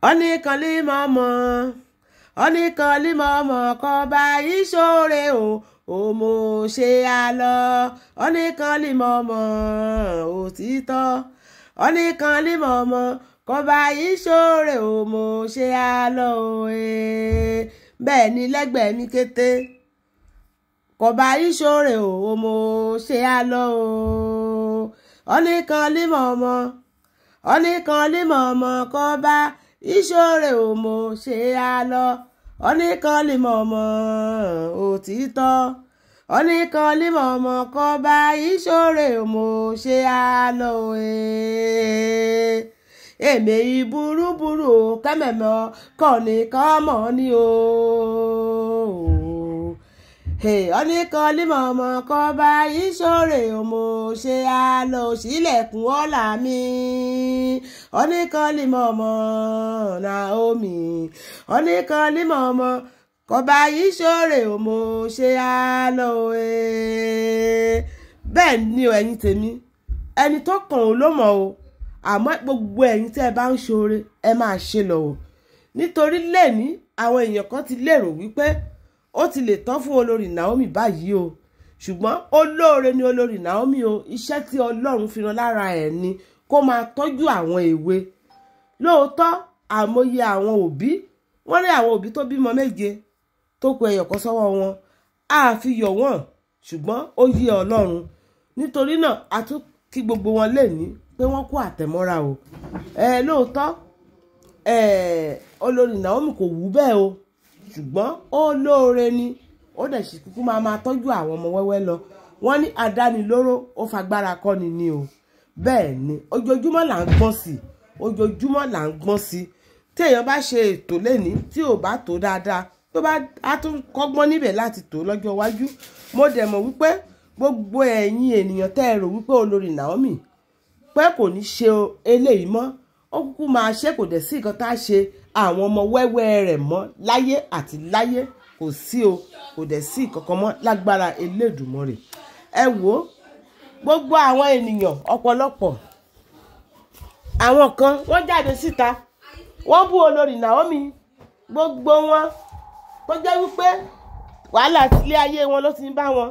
Oníkan lí mọ́mọ́ oníkan lí mọ́mọ́ kọba ìṣòre o mo ṣe àlọ́ oníkan lí mọ́mọ́ òtítọ́ oníkan lí mọ́mọ́ kọba ìṣòre o mo ṣe àlọ́ bẹ́ẹ̀ ni lẹ́gbẹ̀ẹ́ mi kété kọba ìṣòre o mo ṣe àlọ́ oníkan lí mọ́mọ́ kọba ìṣòre o mo ṣe àlọ́ oníkan lí mọ́mọ́ òtítọ́ oníkan lí mọ́mọ́ kọba ìṣòre o mo ṣe àlọ́ èmi ìburúburú kẹ́mẹ̀mọ́ kọ́ni kọ́mọ́ ni o. Oníkan lí mọ́mọ́ kọba ìṣòre o mo ṣe àlọ́ sílẹ̀kùn ọ̀la mi oníkan lí mọ́mọ́ Naomi oníkan lí mọ́mọ́ kọba ìṣòre o mo ṣe àlọ́ bẹ́ẹ̀ ni o ẹ̀yin tèmi ẹni tó kàn ó ló mọ̀ o àmọ́ gbogbo ẹ̀yin tẹ́ ẹ bá ń ṣoore ẹ máa ṣe lọ o nítorí lẹ́ni àwọn èèyàn kan ti lérò wípé ó ti lè tán fún olórí Naomi báyìí o ṣùgbọ́n olóore ni olórí Naomi o iṣẹ́ tí Ọlọ́run fi rán lára ẹ̀ ni kó máa tọ́jú àwọn èwe lóòótọ́ àmọye àwọn òbí wọ́n rí àwọn òbí tó bímọ 7 tó kù ẹyọ kan sọ́wọ́ wọn á fi yọ̀ wọ́n ṣùgbọ́n ó yé Ọlọ́run nítorí náà a tún kí gbogbo wọn lè ní pé wọ́n kú àtẹ̀mọ́ra o lóòótọ́ olórí Naomi kò wú bẹ́ẹ̀ o ṣùgbọ́n ó lóore ni ó dẹ̀ sì kúkú máa tọ́jú àwọn ọmọ wẹ́wẹ́ lọ wọ́n ní adánilóró ó fagbára kọ́ni ni o bẹ́ẹ̀ ni ojoojúmọ́ là ń gbọ́n sí ojoojúmọ́ là ń gbọ́n sí tí èèyàn bá ṣe ètò lẹ́ni tí ò bá tó dáadáa tó bá á tún kọ́gbọ́n níbẹ̀ láti tó lọ́jọ́ iwájú mo dẹ̀ mọ̀ wípé gbogbo ẹ̀yin ènìyàn tẹ́ ẹ rò wípé olórí Naomi pé kò ní ṣe eléyìí mọ́ ó kúkú máa ṣe kò dẹ̀ sí nǹkan tá a ṣe àwọn ọmọ wẹ́wẹ́ rẹ̀ mọ́ láyé àti láyé kò sí o kò dẹ̀ sí kankan mọ́ lágbára Elédùmarè ẹ wò ó gbogbo àwọn ènìyàn ọ̀pọ̀lọpọ̀ àwọn kan wọ́n jáde síta wọ́n bú olórí Naomi gbogbo wọn tó jẹ́ wípé wàhálà ilé ayé wọn ló ti ń bá wọn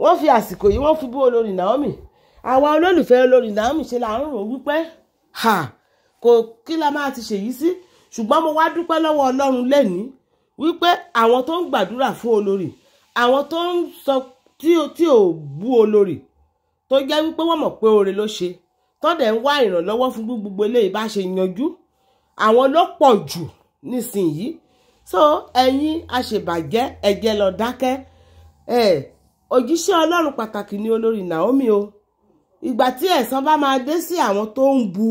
wọ́n fi àsìkò yìí wọ́n fi bú olórí Naomi àwa olólùfẹ́ olórí Naomi ṣe là ń rò wípé kò kí la máa ti ṣèyí sí ṣùgbọ́n mo wá dúpẹ́ lọ́wọ́ Ọlọ́run lẹ́ni wípé àwọn tó ń gbàdúrà fún olórí àwọn tó ń sọ tí ò bú olórí tó jẹ́ wípé wọ́n mọ̀ pé oore ló ṣe tó dẹ̀ ń wá ìrànlọ́wọ́ fún gbogbo eléyìí bá ṣe yanjú àwọn ló pọ̀ jù nísìnyí so ẹ̀yin aṣèbàjẹ́ ẹ̀jẹ̀ lọ dákẹ́ òjíṣẹ́ Ọlọ́run pàtàkì ni olórí Naomi o ìgbà tí ẹ̀san bá máa dé sí àwọn tó ń bu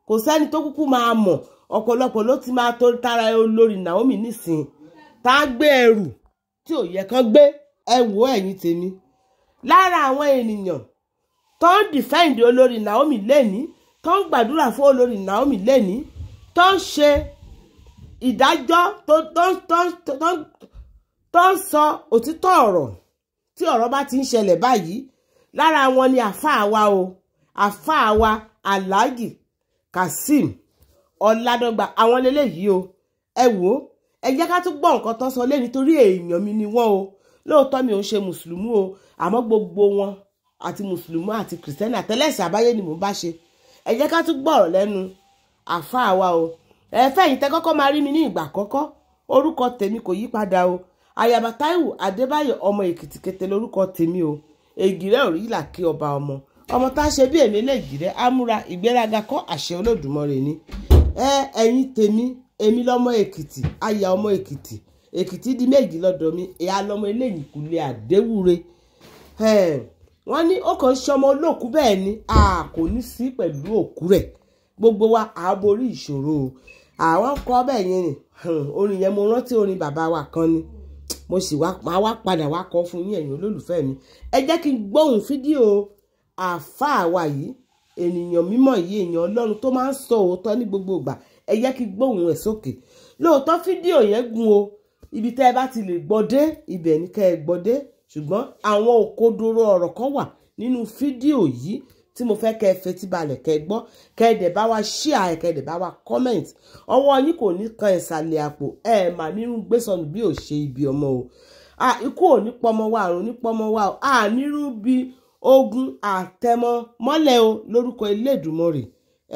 kò sẹ́ni tó kúkú máa mọ̀ ọ̀pọ̀lọpọ̀ ló ti máa tó tara olórí Naomi nísìn tá a gbé ẹrù tí ò yẹ kán gbé ẹ wò ẹ̀yin tèmi lára àwọn ènìyàn tó ń dìfẹ́ǹdì olórí Naomi lẹ́ni tó ń gbàdúrà fún olórí Naomi lẹ́ni tó ń ṣe ìdájọ́ tó ń sọ òtítọ́ ọ̀rọ̀ tí ọ̀rọ̀ bá ti ń ṣẹlẹ̀ báyìí lára wọn ni àfáà wa Alhaji Kazeem Ọládọ́gba àwọn lélẹ́yìí o ẹ wò ó ẹ jẹ́ ká tún gbọ́ nǹkan tó sọ lé nítorí èèyàn mi ni wọ́n o lóòótọ́ mi ò ń ṣe mùsùlùmí o àmọ́ gbogbo wọn àti mùsùlùmí àti kìrìsìtẹ́nì àtẹlẹ́sìn àbáyé ni mò ń bá ṣe ẹ jẹ́ ká tún gbọ́rọ̀ lẹ́nu àfáà wa o fẹ́yìn tẹ́ kọ́kọ́ máa rí mi ní ìgbà àkọ́kọ́ orúkọ tèmi kò yí padà o Ayaba Táíwò Adébáyọ̀ ọmọ Èkìtì Kété lórúkọ tèmi o Ègìrẹ́ òrìlà kí ọba ọmọ tá a ṣe bí èmi lẹ́gìrẹ́ amúra ìgbéraga kọ́ àṣẹ Olódùmarè ni ẹ̀yin tèmi èmi lọ́mọ Èkìtì aya ọmọ Èkìtì di méjì lọ́dọ̀ mi ìyá lọ́mọ eléyìí kùlé àdéwúre wọ́n ní ó kàn ṣe ọmọ olóòkú bẹ́ẹ̀ ni a kò ní sí pẹ̀lú òkú rẹ̀ gbogbo wa à borí ìṣòro o àwọn kọ́ bẹ́ẹ̀ yẹn ni orin yẹn mo rántí orin bàbá wa kan ni mo sì máa wá padà wá kọ fún yín ẹ̀yin olólùfẹ́ mi ẹ jẹ́ kí n gbóhùn fídíò àfáà wa yìí ènìyàn mímọ́ yìí èèyàn Ọlọ́run tó máa ń sọ òótọ́ ní gbogbo ìgbà ẹ jẹ́ kí n gbóhùn ẹ̀ sókè lóòótọ́ fídíò yẹn gùn o ibi tẹ́ ẹ bá ti lè gbọ́ dé ibẹ̀ ní kẹ́ ẹ gbọ́ dé ṣùgbọ́n àwọn òkodoro ọ̀rọ̀ kan wà nínú fídíò yìí tí mo fẹ́ kẹ́ fetí balẹ̀ kẹ́ gbọ́ kẹ́ dẹ̀ bá wa share kẹ́ dẹ̀ bá wa comment ọwọ́ yín kò ní kan ìsàlẹ̀ àpò mà nínú gbésọnù bí ò ṣe ibi ọmọ o ikú ò ní pọmọ wa àrùn ní pọmọ wa o nírú bí ogun àtẹmọ mọ́lẹ̀ o lórúkọ Elédùmarè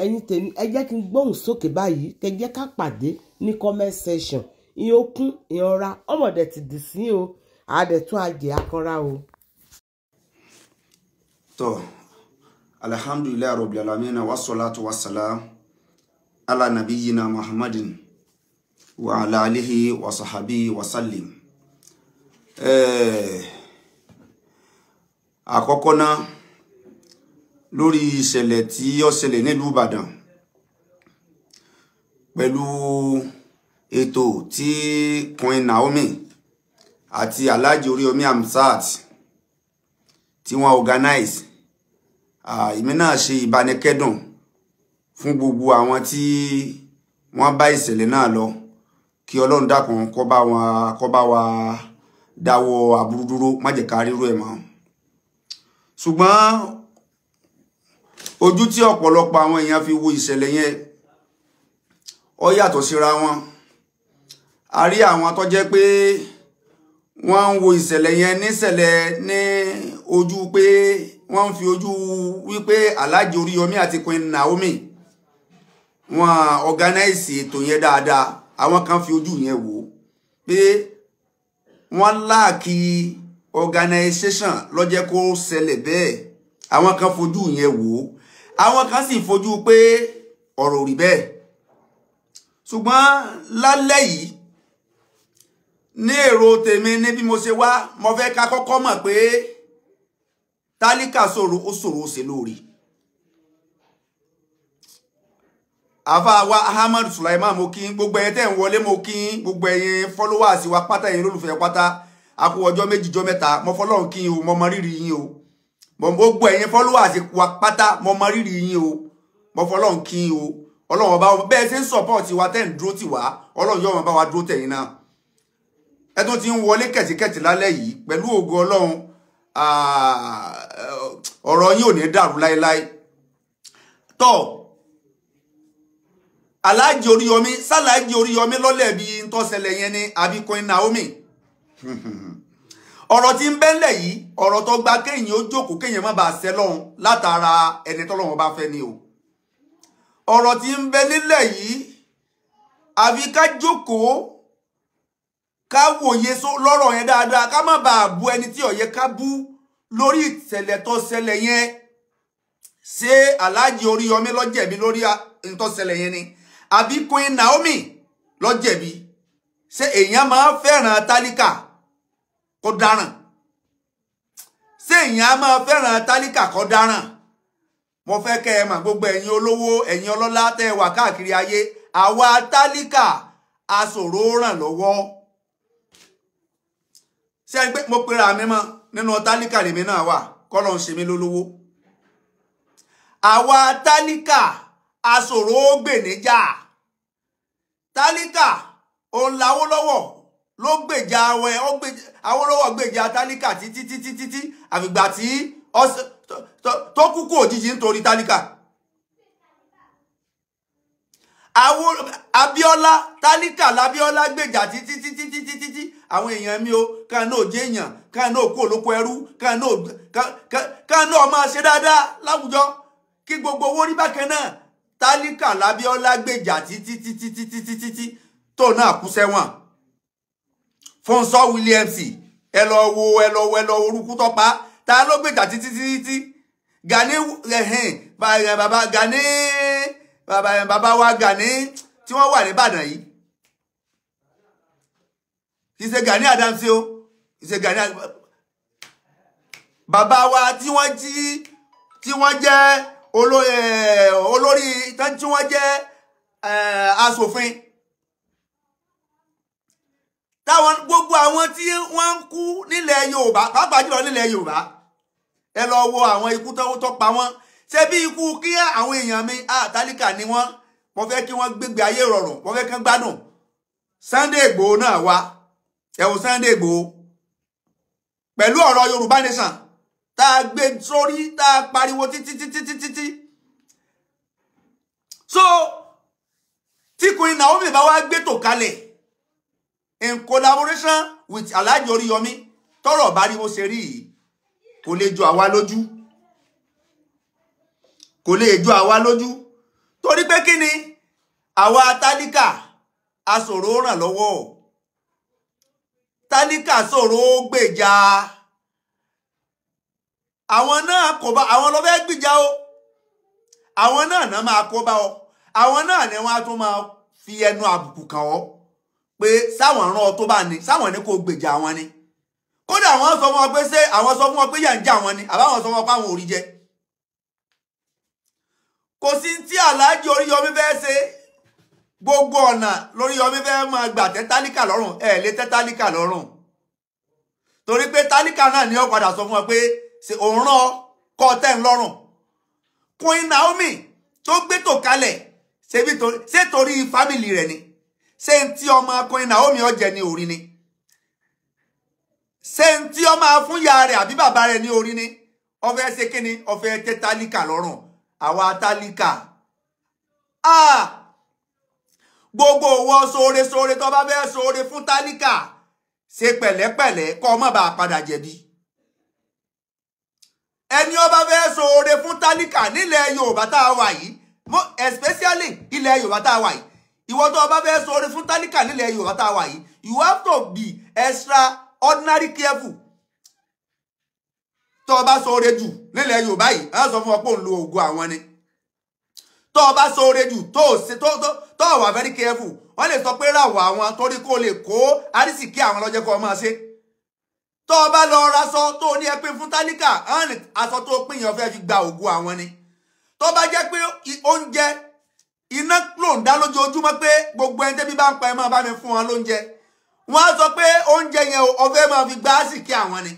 ẹ̀yin tèmi ẹ jẹ́ kí n gbóhùn sókè báyìí kẹ́ jẹ́ ká pàdé ní comment section ìyẹn okun ìyẹn ọ̀ra ọmọdé ti dì sí o àdẹ̀tún àjẹ́ akọ́ra o. tó alhamdulillahi rabbil alamin wassalatu wassalam ala nabiyyina muhammadin wa ala alihi wa sahbihi wa sallim. Àkọ́kọ́ náà lórí ìṣẹ̀lẹ̀ tí ó ṣẹlẹ̀ nílùú Ìbàdàn pẹ̀lú ètò tí Queen Naomi àti Alhaji Oríyọmí Hamzat tí wọ́n organize èmi náà ṣe ìbánikẹ́dùn fún gbogbo àwọn tí wọ́n bá ìṣẹ̀lẹ̀ náà lọ kí Ọlọ́run dákun kó bá wa dáwọ́ aburú dúró má jẹ́ ká rírú ẹ̀ mọ́. Ṣùgbọ́n ojú tí ọ̀pọ̀lọpọ̀ àwọn èèyàn fi wo ìṣẹ̀lẹ̀ yẹn ó yàtọ̀ síra wọn. A rí àwọn tó jẹ́ pé wọ́n ń wo ìṣẹ̀lẹ̀ yẹn níṣẹ̀lẹ̀ ní ojú pé wọ́n ń fi ojú wípé Alhaji Oríyọmí àti Queen Naomi wọ́n organize ètò yẹn dáadáa. Àwọn kan fi ojú yẹn wò pé wọ́n láàkì organization ló jẹ́ kó ṣẹlẹ̀ bẹ́ẹ̀. Àwọn kan fojú yẹn wò àwọn kan sì fojú pé ọ̀rọ̀ ò rí bẹ́ẹ̀. Ṣùgbọ́n lálẹ́ yìí ní èrò tèmi ní bí mo ṣe wá mo fẹ́ ká kọ́kọ́ mọ̀ pé tálíkà ṣòro ó ṣe lórí. Àfà wa Ahmad Sulaiman mo kí gbogbo ẹ̀yin tẹ́ ń wọlé mo kí gbogbo ẹ̀yin followers wa pátá ẹ̀yin olólùfẹ́ pátá a kú ọjọ́ méjì jọ́ mẹ́ta mo fọlọ́run kí o mo mọ rírì yín o gbogbo ẹ̀yin followers wa pátá mo mọ rírì yín o mo fọlọ́run kí o Ọlọ́run bá bẹ́ẹ̀ ṣe ń support wa tẹ́ ń dúró tì wá Ọlọ́run yóò máa bá wa dúró tẹ̀yin náà. Ẹ tún ti ń wọlé kẹ̀tíkẹ̀tì lálẹ́ yìí pẹ̀lú ògo Ọlọ́run ọ̀rọ̀ yín ò ní dàrú láéláé. Tó Alhaji Oríyọmí sálàájì Oríyọmí lọ́lẹ̀ bí n tó ṣẹlẹ̀ yẹn ni àbí Queen Naomi. Ọ̀rọ̀ tí ń bẹ́lẹ̀ yìí ọ̀rọ̀ tó gba kéèyàn ó jókòó kéèyàn má bàa ṣẹ lọ́hùn látara ẹni tọ́lọ́hun bá fẹ́ ni o. Ọ̀rọ̀ tí ń bẹ nílẹ̀ yìí àfi ká jókòó ká wòye lọ́rọ̀ yẹn dáadáa ká má bàa bu ẹni tí ó yẹ ká bú lórí ìṣẹ̀lẹ̀ tó ṣẹlẹ̀ yẹn. Ṣé Alhaji Oríyọmí ló jẹ̀bi lórí n tó ṣẹlẹ̀ yẹn ni àbí Queen Naomi ló jẹ̀bi? Ṣé èèyàn máa fẹ́ràn tálíkà kó dáràn? Ṣé èèyàn máa fẹ́ràn tálíkà kó dáràn? Mo fẹ́ kẹ́ ẹ mọ̀ gbogbo ẹ̀yin olówó ẹ̀yin ọlọ́lá tẹ́ wà káàkiri ayé àwa tálíkà aṣòro ràn lọ́wọ́. Ṣé ẹ gbé mo pera mi mọ́ nínú tálíkà lèmi náà wà kọ́lọ́ ń ṣe mí lólówó. Àwa tálíkà aṣòro gbèníjà. Tálíkà òun l'Awólọ́wọ̀ ló gbèjà Awólọ́wọ̀ gbèjà tálíkà títí àfìgbà tí tó kúkú òjijì nítorí tálíkà. Abíọ́lá tálíkà l'Abíọ́lá gbèjà títí àwọn èèyàn mi o kan náà jẹ́ èèyàn kan náà kú olóko ẹrú kan náà máa ṣe dáadáa láwùjọ kí gbogbo owó rí bákan náà. Tálíkà l'Abíọ́lá gbèjà títí tó náà kú sẹ́wọ̀n. Fúnṣọ́ Williams ẹ lọ wo orúkú tó pa ta ló gbèjà títí Gani bàbá wa Gani tí wọ́n wà ní Ìbàdàn yìí kì í ṣe Gani Adams o kì í ṣe Gani bàbá wa tí wọ́n jẹ́ olórí tí wọ́n jẹ́ aṣòfin táwọn gbogbo àwọn tí wọ́n ń kú nílẹ̀ Yorùbá pàápàá jùlọ nílẹ̀ Yorùbá ẹ lọ wo àwọn ikú tó pa wọ́n ṣe bí ikú kí àwọn èèyàn mi tálíkà ni wọ́n mo fẹ́ kí wọ́n gbégbé ayé rọrùn mo fẹ́ kí wọ́n gbádùn. Sunday Igboho náà wá ẹ wo Sunday Igboho pẹ̀lú ọ̀rọ̀ Yorùbá Nation tá a gbé sórí tá a pariwo títí. So tí Queen Naomi bá wá gbé tò kalẹ̀ in collaboration with Alhaji Oriyomi tọ́rọ̀ bá rí bó ṣe rí yìí kò lè jọ àwa lójú, kò lè jọ àwa lójú torí pé kí ni àwa tálíkà aṣòro ràn lọ́wọ́, tálíkà ṣòro gbèjà, àwọn náà kò bá àwọn lọ fẹ́ gbìjà o, àwọn náà máa kó bá ọ, àwọn náà ni wọ́n á tún máa fi ẹnu àbùkù kàn ọ́ pé sáwọn rán ọ tó bá ní sáwọn ní kò gbèjà wọn ni, kódà àwọn sọ fún wọn pé ṣé àwọn sọ fún wọn pé yà ń jà wọn ni àbáwọn sọ fún wọn pé àwọn ò rí jẹ. Kò sí tí Alhaji Oriyomi fẹ́ ṣe, gbogbo ọ̀nà l'Oriyomi fẹ́ máa gbà tẹ́ tálíkà lọ́rùn, ẹ̀ lè tẹ́ tálíkà lọ́rùn torí pé tálíkà náà ni ó padà sọ fún wọn pé ṣe òun rán kọ́ tẹ́ ń lọ́rùn. Queen Naomi tó gbé tò kalẹ̀ ṣé torí fámìlì rẹ̀ ni, ṣé ń tí ọmọ Queen Naomi ọ̀jẹ̀ ní orí ni, ṣé ń tí ọmọ fúnyà rẹ̀ àbí bàbá rẹ̀ ní orí ni, ó fẹ́ ṣe kíni, ó fẹ́ tẹ́ tálíkà lọ́rùn. Àwa tálíkà gbogbo owó sóore tó bá fẹ́ sóore fún tálíkà ṣe pẹ̀lẹ́pẹ̀lẹ́ kó má bàa padà jẹ̀bi. Ẹni ó bá fẹ́ sóore fún tálíkà nílẹ̀ Yorùbá tá a wà yìí, especially ilẹ̀ Yorùbá tá a wà yìí, ìwọ tó bá fẹ́ sóore fún tálíkà nílẹ̀ Yorùbá tá a wà yìí, you have to be extraordinary careful. Tó bá sóore jù nílẹ̀ Yorùbá yìí á sọ fún ọ pé òun lo ògo àwọn ni. Tó bá sóore jù tó wà very careful, wọ́n lè sọ pé ràwọ̀ àwọn torí kó lè kó àrísìkí àwọn lọ́jọ́ kó máa ṣe. Tó bá lọ raṣọ tó ní ẹ pín fún tálíkà, aṣọ tó pín yẹn fẹ́ fi gba ògo àwọn ni. Tó bá jẹ́ pé oúnjẹ iná ló ń dá lójoojúmọ́ pé gbogbo ẹni tẹ́bí bá ń pa ẹ máa bá mi fún wọn lóúnjẹ, wọ́n á sọ pé oúnjẹ yẹn ó fẹ́ máa fi gba àrísìkí àwọn ni.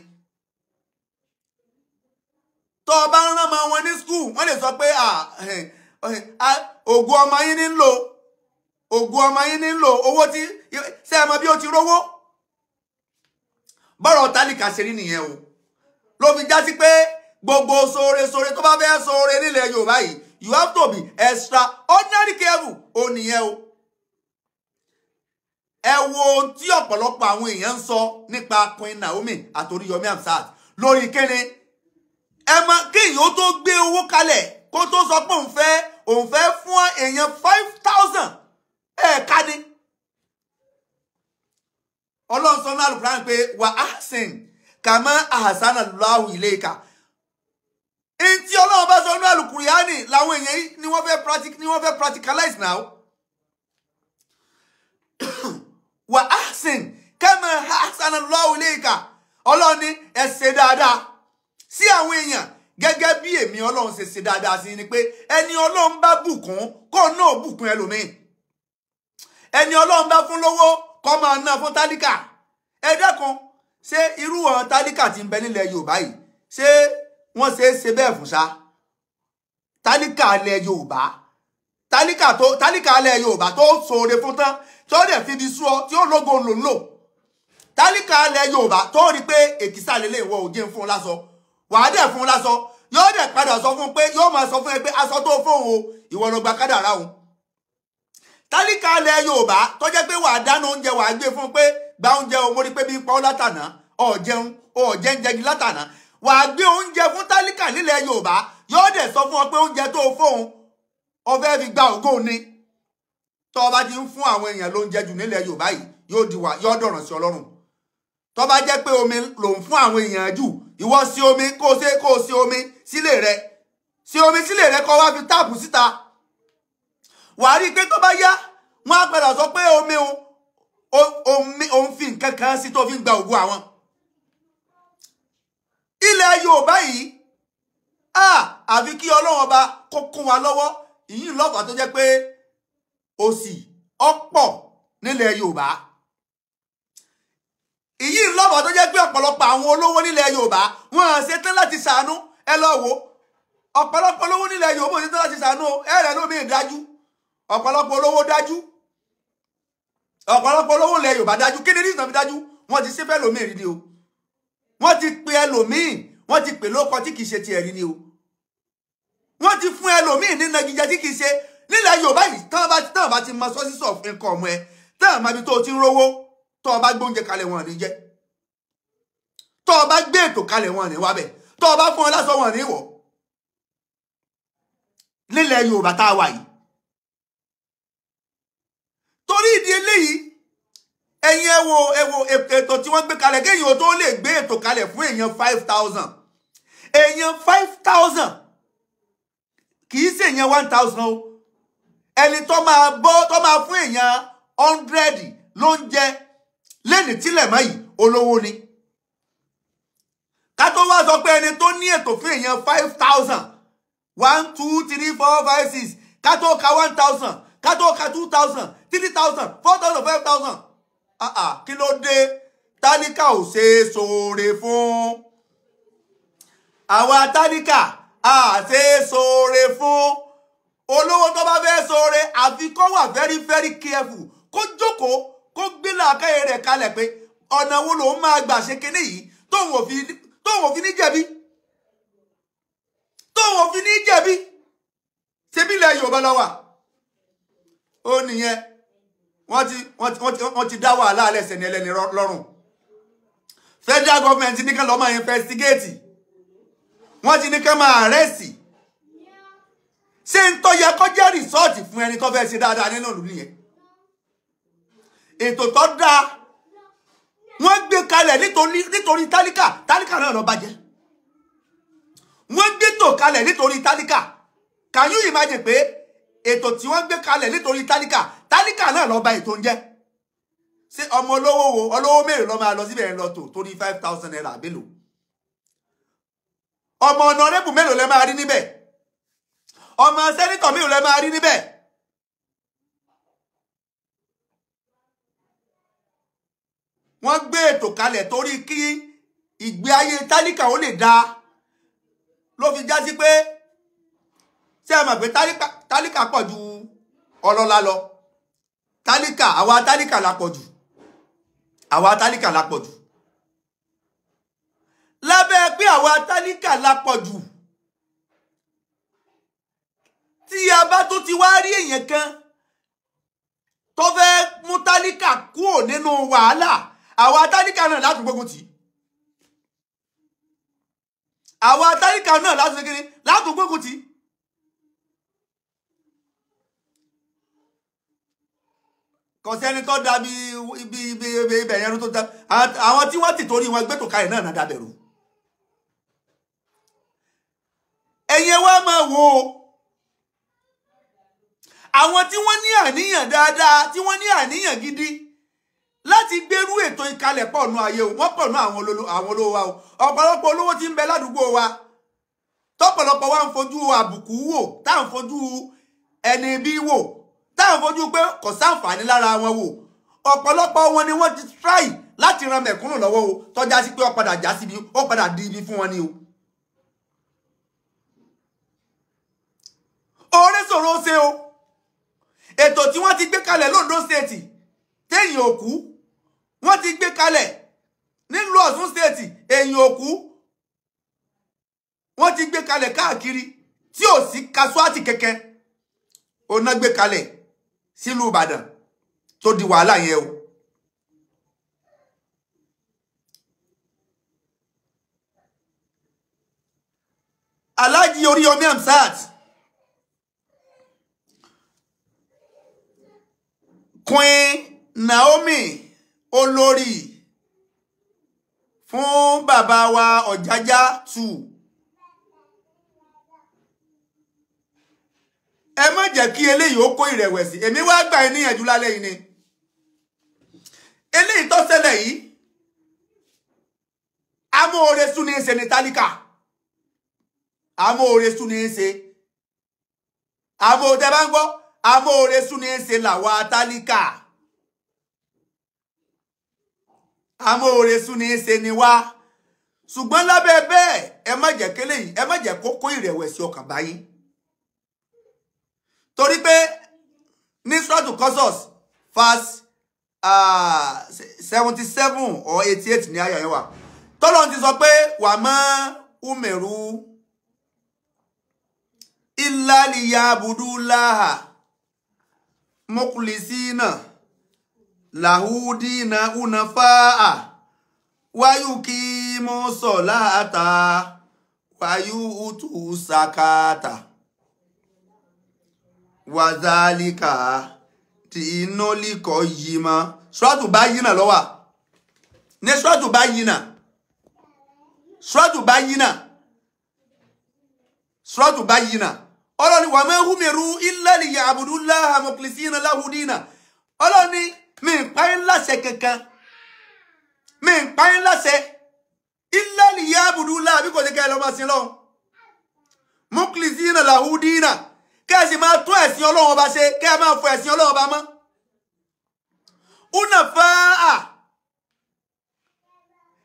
Tó bá ń rán ọmọ wọn ní school, wọ́n lè sọ pé ògo ọmọ yín ní lò, ògo ọmọ yín ní lò, owó tí ṣé ẹ mọ̀ bí ó ti rówó. Bọ́rọ̀ tálíkà ṣe rí nìyẹn o, ló fi já sí pé gbogbo sóore tó bá fẹ́ sóore nílẹ̀ Yorùbá yìí, you have to be extraordinary careful ó nìyẹn o. Ẹ wo ohun tí ọ̀pọ̀lọpọ̀ àwọn èèyàn ń sọ nípa Queen Naomi àti Oriyomi Hamzat lórí kíni. Ẹ mọ̀ kéèyàn ó tó gbé owó kalẹ̀ kó tó sọ pé òun fẹ́ fún èèyàn 5,000 ẹ̀ẹ̀ka ni. Ọlọ́run sọ náà Al-Qur'an pé wà ahsin kama ahsana Allahu ilayka. In tí Ọlọ́run bá sọ náà Al-Qur'an làwọn èèyàn yìí ni wọ́n fẹ́ practicalize now. Wà ahsin kama ahsana Allahu ilayka. Ọlọ́run ní ẹ ṣe dáadáa sí àwọn èèyàn gẹ́gẹ́ bí èmi Ọlọ́run ṣe dáadáa sí ni pé ẹni Ọlọ́run bá bùkún kó náà bùkún ẹlòmíì, ẹni Ọlọ́run bá fún lówó kó máa ná fún tálíkà. Ẹ dákun, ṣé irú àwọn tálíkà tí ń bẹ nílẹ̀ Yorùbá yìí ṣé wọ́n ṣe bẹ́ẹ̀ fún ṣá? Tálíkà ilẹ̀ Yorùbá, tálíkà ilẹ̀ Yorùbá tó sóore fún tán tí ó dẹ̀ fi di sú ọ tí ó lógo lò. Tálíkà ilẹ̀ Yorùbá tó rí pé èkìsà lélẹ̀ ìwọ òjé ń fún lásọ, wàá dẹ̀ fún lásọ, yóò dẹ̀ padà sọ fún pé yóò máa sọ fún ẹ pé aṣọ tó fóun o ìwọ ló gba kádàrá òun. Tálíkà ilẹ̀ Yorùbá tó jẹ́ pé wàá dáná oúnjẹ wàá gbé fún pé gba oúnjẹ o mo rí pé bí ń pa ọ́ látànà ọ̀jẹ̀ ń jẹgi látànà, wàá gbé oúnjẹ fún tálíkà nílẹ̀ Yorùbá, yóò dẹ̀ sọ fún ọ pé oúnjẹ tó fóun ó fẹ́ fi gba ògo ni. Tó bá ti ń fún àwọn èèyàn lóúnjẹ jù nílẹ̀ Yorùbá yìí yóò dọ̀ràn sí Ọlọ́run. Tó bá jẹ́ pé omi ló ń fún àwọn èèyàn jù, ìwọ sí omi kó o sí omi sílé rẹ, sí omi sílé rẹ kó wá fi táàpù síta. Wàá rí i pé tó bá yá wọ́n á padà sọ pé omi òun fi nǹkan kan sí tó fi ń gba ògo àwọn. Ilẹ̀ Yorùbá yìí àfi kí Ọlọ́run ọba kó kún wa lọ́wọ́. Ìyí lọ́fà tó jẹ́ pé òṣì ọ̀pọ̀ nílẹ̀ Yorùbá. Ìyí lọ́fà tó jẹ́ pé ọ̀pọ̀lọpọ̀ àwọn olówó nílẹ̀ Yorùbá wọ́n á ṣetán láti ṣàánú. Ẹ lọ wò ọ̀pọ̀lọpọ̀ olówó nílẹ̀ Yorùbá ṣetán láti ṣàánú. Ẹ̀rẹ̀ lómi ìdájú, ọ̀pọ̀lọpọ̀ olówó dájú, ọ̀pọ̀lọpọ̀ olówó ilẹ̀ Yorùbá dájú. Kí ni ní ìtàn fi dájú? Wọ́n ti ṣe fẹ́ lómi ìrìndì o, wọ́n ti pe ẹlòmíì, wọ́n ti pè lóko tí kìí ṣe ti ẹ̀rí ni o wọ́n ti fún ẹlòmíì ní nagijẹ tí kìí ṣe nílẹ̀ Yorùbá yìí tán bá ti mọ sources of income ẹ tán máa bí tó ti ń rówó tó o bá gbóúnjẹ kalẹ̀ wọn ní jẹ tó o bá gbé ètò kalẹ̀ wọn ní wábẹ̀ tó o bá fún ọ lásán wọn ní wọ̀ nílẹ̀ Yorùbá tá a wà yìí torí ìdí eléyìí ẹ̀yin ẹ wo ètò tí wọ́n gbé kalẹ̀ kéèyàn ó tó lè gbé ètò kalẹ̀ fún èèyàn 5,000 èèyàn 5,000 kì í ṣe èèyàn 1,000 o ẹni tó máa fún èèyàn 100 ló ń jẹ lẹ́ni tílẹ̀ mọ́ yìí olówó ni ká tó wá sọ pé ẹni tó ní ètò fún èèyàn 5,000 1 2 3 4 5 6 ká tó ka 1,000 ká tó ka 2,000 3,000 4,000 5,000 kí ló dé tálíkà ò ṣe é ṣoore fún àwa tálíkà ṣe é ṣoore fún olówó tó bá fẹ́ ṣoore àfi kó wà very very careful kó jókòó kó gbé làákàyè rẹ̀ kalẹ̀ pé ọ̀nà wo lòun máa gbà ṣe kinní yìí tóun ò fi ní jẹ̀bi tóun ò fi ní jẹ̀bi ṣebí ilẹ̀ Yorùbá la wà ó nìyẹn wọ́n ti dá wàhálà alẹ́sẹ̀ ní ẹlẹ́ni lọ́rùn federal government ní kán lọ máa investigate wọ́n ti ní kán máa arrest ṣé ń tó yẹ kó jẹ́ resort fún ẹni tó fẹ́ ṣe dáadáa nínú ìlú nìyẹn ètò tó dáa wọ́n gbé kalẹ̀ nítorí tálíkà náà lọ bàjẹ́ wọ́n gbé tò kalẹ̀ nítorí tálíkà can you imagine pé ètò tí wọ́n gbé kalẹ̀ nítorí tálíkà náà lọ bà ètò ń jẹ́ ṣé ọmọ olówó mélòó lọ máa lọ síbẹ̀ ń lọ tò torí 5,000 naira àbélò ọmọ ọ̀nàrẹ́bù mélòó lẹ máa rí níbẹ̀ ọmọ sẹ́nítọ̀ mélòó lẹ máa rí níbẹ̀ wọ́n gbé ètò kalẹ̀ torí kí ìgbé ayé tálíkà ó lè dáa ló fi já sí pé ṣé ẹ mọ̀ pé tálíkà pọ̀ ju ọlọ́lá lọ àwa tálíkà la pọ̀ jù lábẹ́ pé àwa tálíkà la pọ̀ jù tí a bá tó ti wá rí èèyàn kan tó fẹ́ mú tálíkà kúrò nínú wàhálà àwa tálíkà náà láti gbógun tì àwa tálíkà náà láti gbógun tì kò sẹ́ni tó dàbí ibi ìbẹ̀yẹn tó dá àwọn tí wọ́n ti torí wọn gbé tó kalẹ̀ náà náà dábẹ̀rù ẹ̀yin wá máa wò àwọn tí wọ́n ní àníyàn dáadáa tí wọ́n ní àníyàn gidi láti gbérú ètò ìkalẹ̀ pọ̀ nù ayé wọ́n pọ̀ nù àwọn olówó wa o ọ̀pọ̀lọpọ̀ olówó tí ń bẹ ládùúgbò wa tọ́pọ̀lọpọ̀ wa ń fojú àbùkù wò tá à ń fojú ẹni bí wò táwọn fojú pé kò sáǹfààní lára wọn wò ọ̀pọ̀lọpọ̀ wọn ni wọ́n ti try láti ran mẹ̀kúnnù lọ́wọ́ o tọ́já sí pé ó padà já síbi ó padà di ibi fún wọn ni o. oore ṣòro ṣe o ètò tí wọ́n ti gbé kalẹ̀ l'Ondo State téèyàn òkú wọ́n ti gbé kalẹ̀ nílùú Ọ̀ṣun State èèyàn òkú wọ́n ti gbé kalẹ̀ káàkiri tí ò sí kasuáàtì kẹ̀kẹ́ ọ̀nà gbé kalẹ̀ sílùú Ìbàdàn tó di wàhálà yẹn o. Alhaji Oríyọmí Hamzat Queen Naomi olórí fún bàbá wa Ọ̀jájá 2 ẹ má jẹ́ kí eléyìí ó kó ìrẹ̀wẹ̀sì èmi wá gbà ẹ́ níyànjú lálẹ́ yìí ni eléyìí tó ṣẹlẹ̀ yìí amóore sún ní í ṣe ní tálíkà amóore sún ní í ṣe amóore bá ń gbọ́ amóore sún ní í ṣe làwa tálíkà amóore sún ní í ṣe ni wá ṣùgbọ́n lábẹ́ bẹ́ẹ̀ ẹ má jẹ́ kéléyìí ẹ má jẹ́ kó kó ìrẹ̀wẹ̀sì ọkàn báyìí torí pé ní Suratu Qasas verse 77 or 88 ní àyà yẹn wà tọ́lọ́run ti sọ pé umeru illa liyabudullaha mukhlisina lahu dina unafa'a wa yuqimu salata wa yu'tu zakata wa zalika dinul qayyima. Suratu Bayyina ló wà. Ní Suratu Bayyina. Suratu Bayyina. Suratu Bayyina. Ọlọ́ni wa ma umiru illa liya'budullaha mukhlisina lahu dina. Ọlọ́ni mi pa yín láṣẹ kankan. Mi pa yín láṣẹ illa liya'budullaha bí kò ṣe kẹ́ lọ máa sìn Ọlọ́hun. Mukhlisina lahu dina. Kẹ́ sì máa tún ẹ̀sìn Ọlọ́hun Ọba ṣe, kẹ́ máa fọ ẹ̀sìn Ọlọ́hun Ọba mọ́. Unafa'a.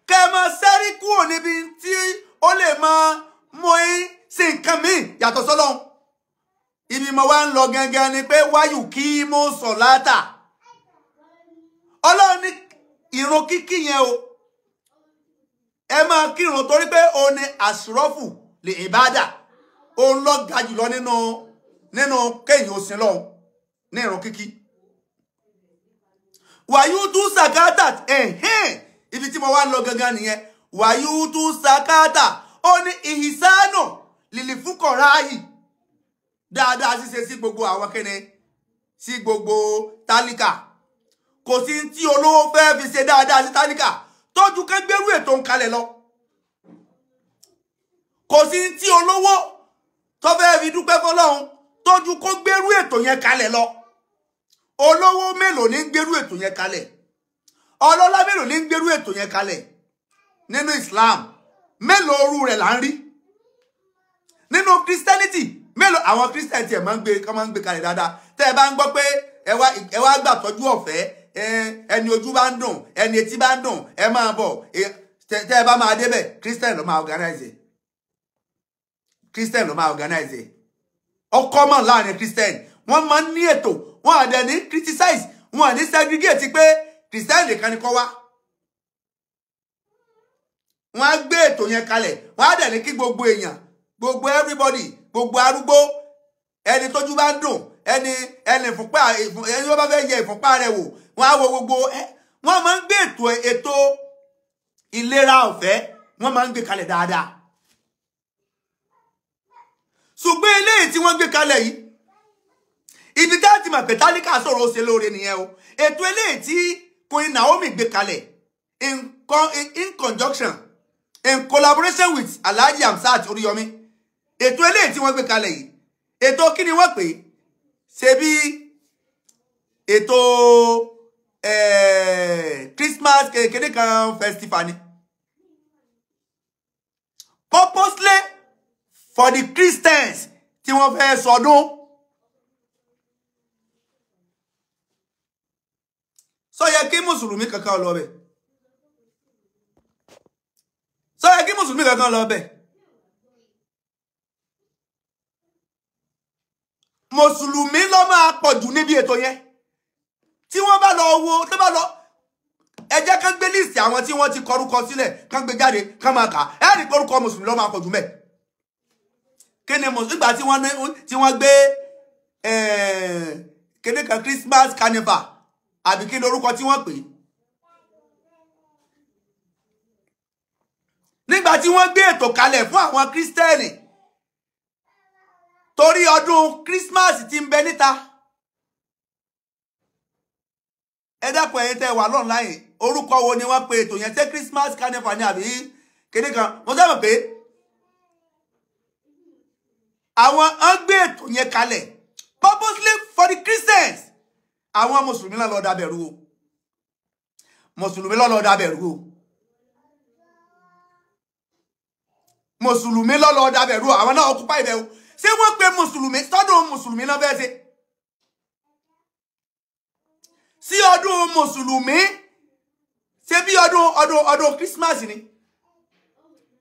Kẹ́ máa ṣẹ́rí kúrò níbi tí ó lè máa mú yín sí nǹkan míì yàtọ̀ sọ́lọ́hun. Ibi mo wá ń lọ gangan ni pé wáyù kí mo sọ látà. Ọlọ́run ní ìrun kíkí yẹn o. Ẹ máa kírun torí pé òun ni àṣírọ́fù lè ìbádà. Òun ló ga jùlọ nínú kéèyàn ó sìn Ọlọ́hun ní ìrun kíkí. Wàyú tún sàkátà ibi tí mo wá ń lọ gangan nìyẹn. Wàyú tún sàkátà ó ní ìhìsánù lìlì fúkọ̀rá yìí. Dáadáa ṣíṣe sí gbogbo àwọn kíni sí gbogbo tálíkà. Kò sí tí olówó fẹ́ fi ṣe dáadáa sí tálíkà tójú kẹ́ gbérú ètò ń kalẹ̀ lọ. Kò sí tí olówó tó fẹ́ fi dúpẹ́ fọ́lọ́run tójú kó gbérú ètò yẹn kalẹ̀ lọ. Olówó mélòó ní gbérú ètò yẹn kalẹ̀? Ọlọ́lá mélòó ní gbérú ètò yẹn kalẹ̀? Nínú Islam mélòó orú rẹ̀ là ń rí? Nínú Christianity mélòó àwọn Christian tí ẹ máa ń gbé kalẹ̀ dáadáa. Tẹ́ ẹ bá ń gbọ́ pé ẹ wá gbà tọ́jú ọ̀fẹ́, ẹni ojú bá ń dùn, ẹni etí bá ń dùn, ẹ máa bọ̀. Tẹ́ ẹ bá máa débẹ̀, Christian ló máa organize. Christian ló máa organize. Ọkọ mọ̀ láàrin Christian. Wọ́n máa ń ní ètò, wọ́n á dẹ̀ ní criticize, wọ́n á ní segregate pé Christian nìkan ni kó wá. Wọ́n á gbé ètò yẹn kalẹ̀, wọ́n á dẹ̀ ní kí gbogbo èèyàn, gbogbo everybody, gbogbo arúgbó, ẹni tójú bá ń dùn, ẹni ìfúnpá, ẹni tó bá fẹ́ yẹ ìfúnpá rẹ̀ wò, wọ́n á wo gbogbo wọ́n máa ń gbé ètò ìlera ọ̀fẹ́, wọ́n máa ń gbé kalẹ̀ dáadáa. Ṣùgbọ́n eléyìí tí wọ́n gbé kalẹ̀ yìí, ibi tá ti mọ̀ pé tálíkà sọ̀rọ̀ ó ṣe lóore nìyẹn o. Ètò eléyìí tí Queen Naomi gbé kalẹ̀ in conjunction, in collaboration with Alhaji Hamzat Oriyomi. Ètò eléyìí tí wọ́n gbé kalẹ̀ yìí, ètò kí ni wọ́n pè? Ṣé bí ètò Christmas kékeré kan festival ni. Purposely for the Christians tí wọ́n fẹ́ sọdún. Sọ yẹ kí Mùsùlùmí kankan lọ bẹ̀. Sọ yẹ kí Mùsùlùmí kankan lọ bẹ̀. Mùsùlùmí ló máa pọ̀jù níbi ètò yẹn. Tí wọ́n bá lọ wo, tó bá lọ, ẹ jẹ́ kán gbé líìsì àwọn tí wọ́n ti kọrúkọ sílẹ̀, kán gbé jáde, kán máa kà. Ẹ rí kọrúkọ Mùsùlùmí ló máa pọ̀jù mẹ́. Kí ni Mùsùlùmí ìgbà tí wọ́n gbé kéde kan Christmas carnival àbí kí lórúkọ tí wọ́n pè? Nígbà tí wọ́n gbé ètò kalẹ̀ fún àwọn Kírísítẹ́nì torí ọdún Christmas tí ń bẹ níta. Ẹ dákun ẹ̀yin tẹ́ wà online, orúkọ wo ni wọ́n pè ètò yẹn? Ṣé Christmas carnival ni àbí kéde kan? Mo sábà pé àwọn ń gbé ètò yẹn kalẹ̀ purposely for the Christians. Àwọn Mùsùlùmí ló lọ dábẹ̀rú o. Mùsùlùmí ló lọ dábẹ̀rú o. Mùsùlùmí ló lọ dábẹ̀rú o. Àwọn náà occupy ibẹ̀ o. Ṣé wọ́n pe Mùsùlùmí sọ́dún Mùsùlùmí náà fẹ́ ṣe? Sí ọdún Mùsùlùmí ṣé bí ọdún Christmas ni?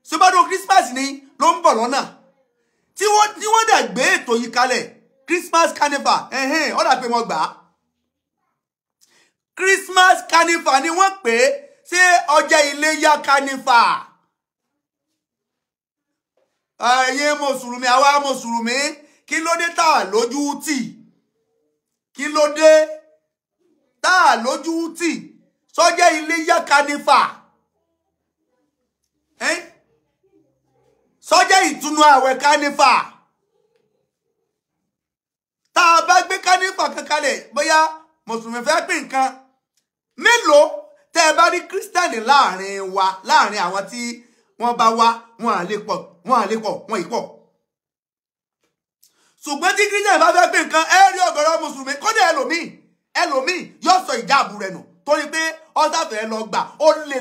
Ṣé ọdún Christmas ni ló ń bọ̀ lọ́nà? Tí wọ́n dẹ̀ gbé ètò yìí kalẹ̀, Christmas carnival, ó dà pé wọ́n gbà á. Christmas carnival ni wọ́n pè é, ṣé ọjọ́ Iléyá carnival? ẹ̀yin mùsùlùmí àwa mùsùlùmí kí ló dé tá a lójú tì kí ló dé tá a lójú tì sọ́jẹ́ Iléyá Kánífà sọ́jẹ́ ìtúnu àwẹ̀ Kánífà tá a bá gbé Kánífà kankanlẹ̀ bóyá mùsùlùmí fẹ́ pín nǹkan mélòó tẹ́ ẹ bá rí kírísítẹ́nì láàrin wa láàrin àwọn tí wọ́n bá wá wọn à lè pọ̀ wọn ì pọ̀ ṣùgbọ́n tí kírísítẹ́nì bá fẹ́ pín nǹkan ẹ rí ọ̀gọ̀rọ̀ mùsùlùmí kódà ẹlòmíì yóò sọ ìjáàbù rẹ̀ nù torí pé ọ̀sàfẹ́ lọ gbà ó lè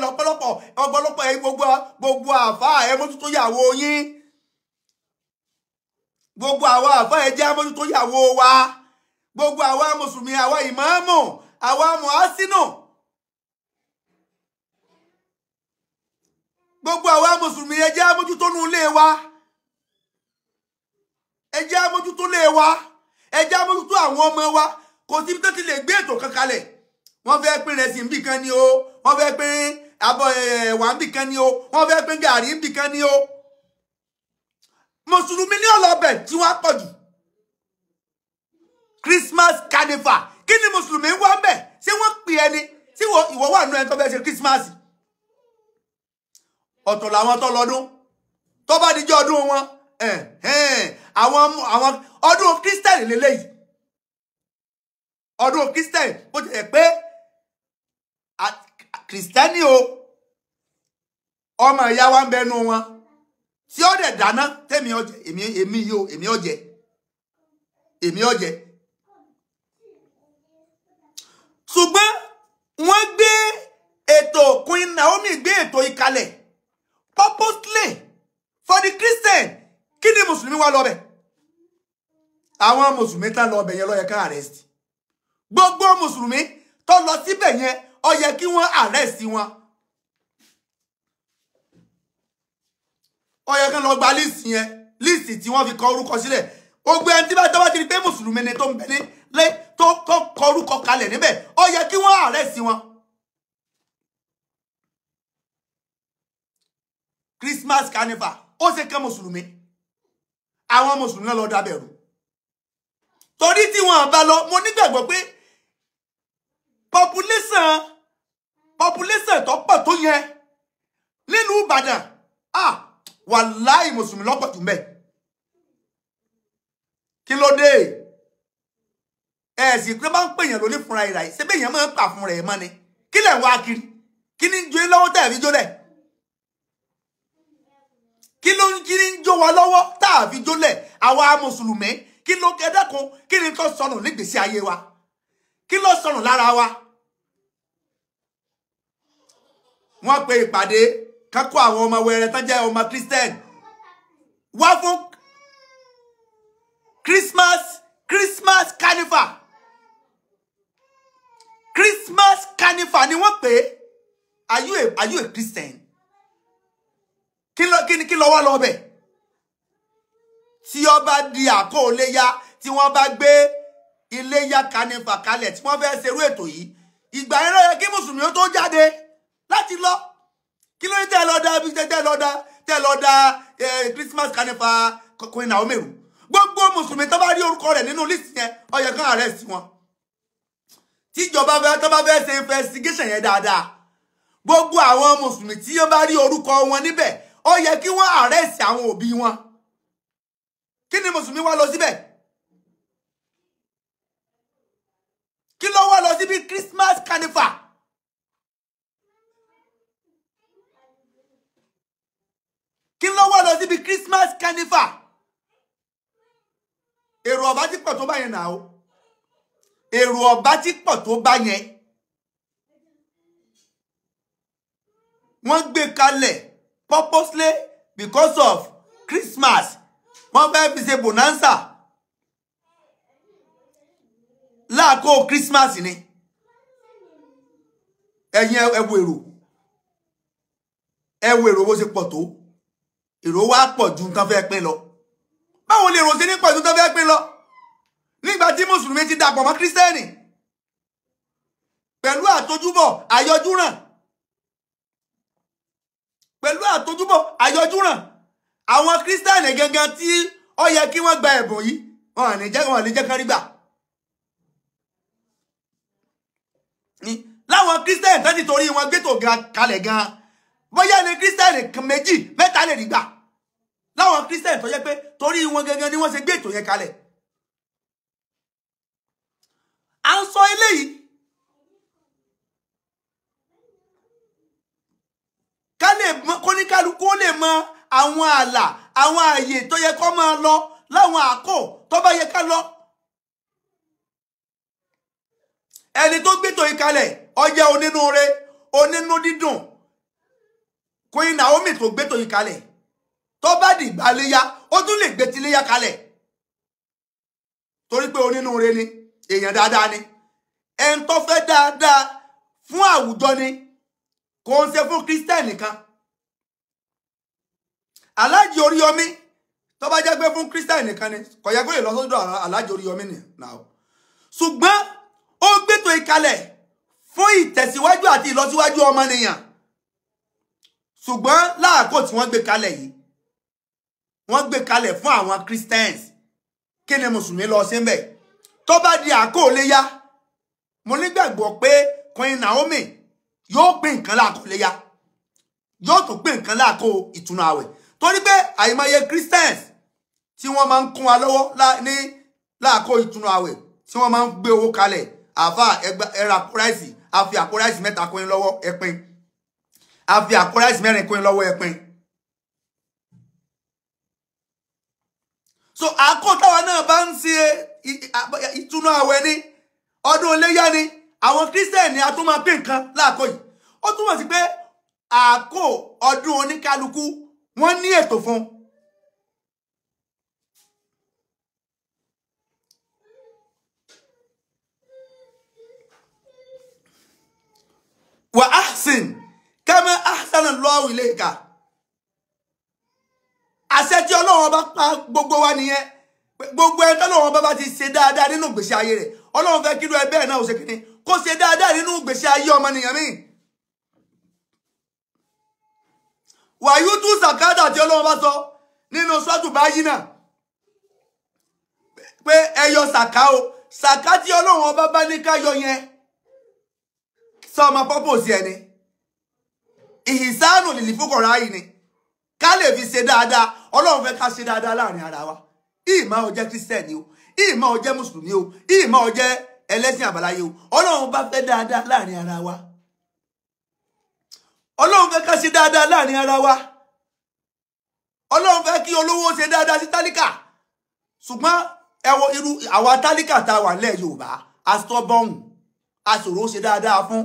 lọ́pọ̀lọpọ̀ ọ̀pọ̀lọpọ̀ ẹ̀ gbogbo àfáà ẹ̀ mójútó yàwó yín gbogbo àwa àfáà ẹ̀ jẹ́ mójútó yàwó wa gbogbo àwa mùsùlùmí àwa ìmáàmù àwa mùásínù gbogbo àwa mùsùlùmí ẹ jẹ́ mójútó nú ilé wa ẹ jẹ́ mójútó ilé wa ẹ jẹ́ mójútó àwọn ọmọ wa kò sí tó ti lè gbé ètò kankanlẹ̀ wọ́n fẹ́ pín rẹsì níbì kan ni o wọ́n fẹ́ pín abọ́ ẹ̀wà níbì kan ni o wọ́n fẹ́ pín gàrí níbì kan ni o mùsùlùmí ní ọlọ́bẹ̀ tí wọ́n á pọ̀ jù Christmas Carnival kí ni mùsùlùmí wá ń bẹ̀ ṣé wọ́n pè ẹni tí ìwọ wà nínú ẹni tó fẹ́ ṣe Christmas ọ̀tọ̀ làwọn tó lọ́dún tó bá dijọ́ ọdún wọn àwọn ọdún Christian lélẹ́yìí ọdún Christian bó ti ẹ̀ pé Kristẹni o ọmọ ìyá wa ń bẹnu wọn tí ó dẹ̀ dáná tẹ́mi ọjẹ́ èmi ọjẹ́ ṣùgbọ́n wọ́n gbé ètò Queen Naomi gbé ètò ìkalẹ̀ purposely for the Christian kí ni mùsùlùmí wá lọ́bẹ̀ àwọn mùsùlùmí tán lọ́bẹ̀ yẹn ló yẹ ká arrest gbogbo mùsùlùmí tó lọ síbẹ̀ yẹn ó yẹ kí wọ́n arrest wọn ó yẹ kí wọ́n lọ gba líìsì yẹn líìsì tí wọ́n fi kọ orúkọ sílẹ̀ gbogbo ẹni tí bá tọ́ bá ti rí pé mùsùlùmí ni tó ń bẹ ní tó kọ orúkọ kalẹ̀ níbẹ̀ ó yẹ kí wọ́n arrest wọn. Christmas Carnival ó ṣe kẹ́ mùsùlùmí àwọn mùsùlùmí náà lọ dábẹ̀rù torí tí wọ́n bá lọ mo nígbàgbọ́ pé population tó pọ̀ tó yẹ nílùú Ìbàdàn wàláì mùsùlùmí lọ́pọ̀ tó mẹ́ kí ló dé ẹ̀sìn pé bá ń pèèyàn lóní fúnra ìrà yìí ṣé bẹ́ẹ̀ yẹn máa ń pà fún rẹ̀ mọ́ ni kí lẹ̀ ń wá kiri kí ni jó lọ́wọ́ tẹ̀ fi jó lẹ̀ kí ló ń kiri ń jó wa lọ́wọ́ tá a fi jó lẹ̀ àwa mùsùlùmí kí ló kẹ́dẹ́kun kí ni tó sọnù nígbèsí ayé wa kí ló sọnù lára wa wọ́n pe ìpàdé kákó àwọn ọmọ wẹrẹ tán jẹ́ ọmọ Christian wá fún Christmas Carnival ni wọ́n pè are you a Christian kí ló wá lọ bẹ̀ tí ó bá di àkóléyá tí wọ́n bá gbé Iléyá Carnival kalẹ̀ tí wọ́n fẹ́ ṣerú ètò yìí ìgbà yẹn ló yẹ kí mùsùlùmí ó tó jáde láti lọ kí ló ní tẹ́ lọ dá Christmas Carnival Queen Naomi gbogbo mùsùlùmí tó bá rí orúkọ rẹ̀ nínú list yẹn ó yẹ kán arrest wọn tíjọba tó bá fẹ́ ṣe investigation yẹn dáadáa gbogbo àwọn mùsùlùmí tí ó bá rí orúkọ wọn níbẹ̀ ó yẹ kí wọ́n arrest àwọn òbí wọn kí ni mùsùlùmí wá lọ síbẹ̀ kí ló wá lọ síbi Christmas Carnival kí ló wá lọ síbi Christmas Carnival èrò ọba tí pọ̀ tó bá yẹn nà ó èrò ọba tí pọ̀ tó bá yẹn wọ́n gbé kalẹ̀ purposely because of Christmas wọ́n fẹ́ fi ṣe bonanza láàkó Christmas ni ẹ̀yin ẹ wo èrò bó ṣe pọ̀ tó èrò wá pọ̀ ju nǹkan fẹ́ pín lọ báwo lè rò sí ní pọ̀ ju nǹkan fẹ́ pín lọ nígbà tí mùsùlùmí ti dàpọ̀ mọ́ kírísítẹ́nì pẹ̀lú àtojúbọ̀ àyọjúràn àwọn kírísítẹ́nì gangan tí ó yẹ kí wọ́n gba ẹ̀bùn yìí wọn ní jẹ́ kán rí gbà. láwọn kírísítẹ́nì tó ti torí wọn gbé tó kalẹ̀ gan bóyá ní kírísítẹ́nì méjì mẹ́ta lè rí gbà láwọn kírísítẹ́nì tó yẹ pé torí wọn gangan ni wọ́n ṣe gbé ètò yẹn kalẹ̀. à ń sọ eléyìí kóníkálukú ó lè mọ àwọn ààlà àwọn ààyè tó yẹ kó máa lọ láwọn àkó tó bá yẹ ká lọ. ẹni tó gbé tó ìkalẹ̀ ó jẹ́ onínúure onínú dídùn Queen Naomi tó gbé tó ìkalẹ̀ tó bá dìgbà léyà ó tún lè gbé ti léyà kalẹ̀ torí pé onínúure ni èèyàn dáadáa ni ẹni tó fẹ́ dáadáa fún àwùjọ ni kò ń ṣe fún Christian nìkan. Alhaji Oríyọmí tó bá jẹ́ pé fún Christian nìkan ni kò yẹ kó lè lọ sọ́dọ̀ Alhaji Oríyọmí ni now. Ṣùgbọ́n ó gbétò ìkalẹ̀ fún ìtẹ̀síwájú àti ìlọsíwájú ọmọnìyàn. Ṣùgbọ́n láàkó tí wọ́n gbé kalẹ̀ yìí wọ́n gbé kalẹ̀ fún àwọn Christians kí ni mùsùlùmí lọ sí ńbẹ̀ tó bá di àkó léyà mo nígbàgbọ́ pé Queen Naomi yóò pín nǹkan láàkó léyà yóò tún pín nǹkan láàkó ìtúnu àwẹ̀ torí pé àìmọye Christians tí wọ́n máa ń kún wa lọ́wọ́ ní láàkó ìtúnu àwẹ̀ tí wọ́n máa ń gbé owó kalẹ̀ àfà ẹ̀rà kúráìsì àfi àkúráìsì mẹ́ta kún lọ́wọ́ ẹ̀pin àfi àkúráìsì mẹ́rin kún lọ́wọ́ ẹ̀pin. So àkó táwa náà bá ń ṣe ìtúnu àwẹ̀ ní ọdún iléyá ni àwọn Christian ni a tún máa pín nǹkan láàkó yìí ó túmọ̀ sí pé àkó ọdún oníkálukú wọ́n ní ètò fún. Wa ahsin kama ahsana Allahu ilayka àṣẹ tí Ọlọ́run bá pa gbogbo wa nìyẹn gbogbo ẹni tí Ọlọ́run bá ti ṣe dáadáa nínú ìgbésí ayé rẹ̀ Ọlọ́run fẹ́ kí irú ẹbẹ́ náà ó ṣe kíni kó ṣe dáadáa nínú ìgbésí ayé ọmọnìyàn míì. Wàyú tún sàkádà tí Ọlọ́run bá sọ nínú sọ́tù báyìí náà pé ẹyọ sàká o sàká tí Ọlọ́run ọba bá ní ká yọ yẹn sọ ọmọ pọ́pọ̀sì ẹni ìhìsánù lìlì fúkọ̀rọ̀ ayì ni ká lè fi ṣe dáadáa Ọlọ́run fẹ́ ká ṣe dáadáa láàrin ara wa ìmọ̀ ó jẹ́ kírísítẹ́nì o ìmọ̀ ó jẹ́ mùsùlùmí o ìmọ̀ ó jẹ́ ẹlẹ́sìn àbáláyé o Ọlọ́run bá fẹ́ dáadáa láàrin ara wa Ọlọ́run fẹ́ ká ṣe dáadáa láàrin ara wa Ọlọ́run fẹ́ kí olówó ṣe dáadáa sí tálíkà ṣùgbọ́n ẹ wo irú àwa tálíkà tá a wà nílẹ̀ Yorùbá astọ́bọ̀hún aṣòro ṣe dáadáa fún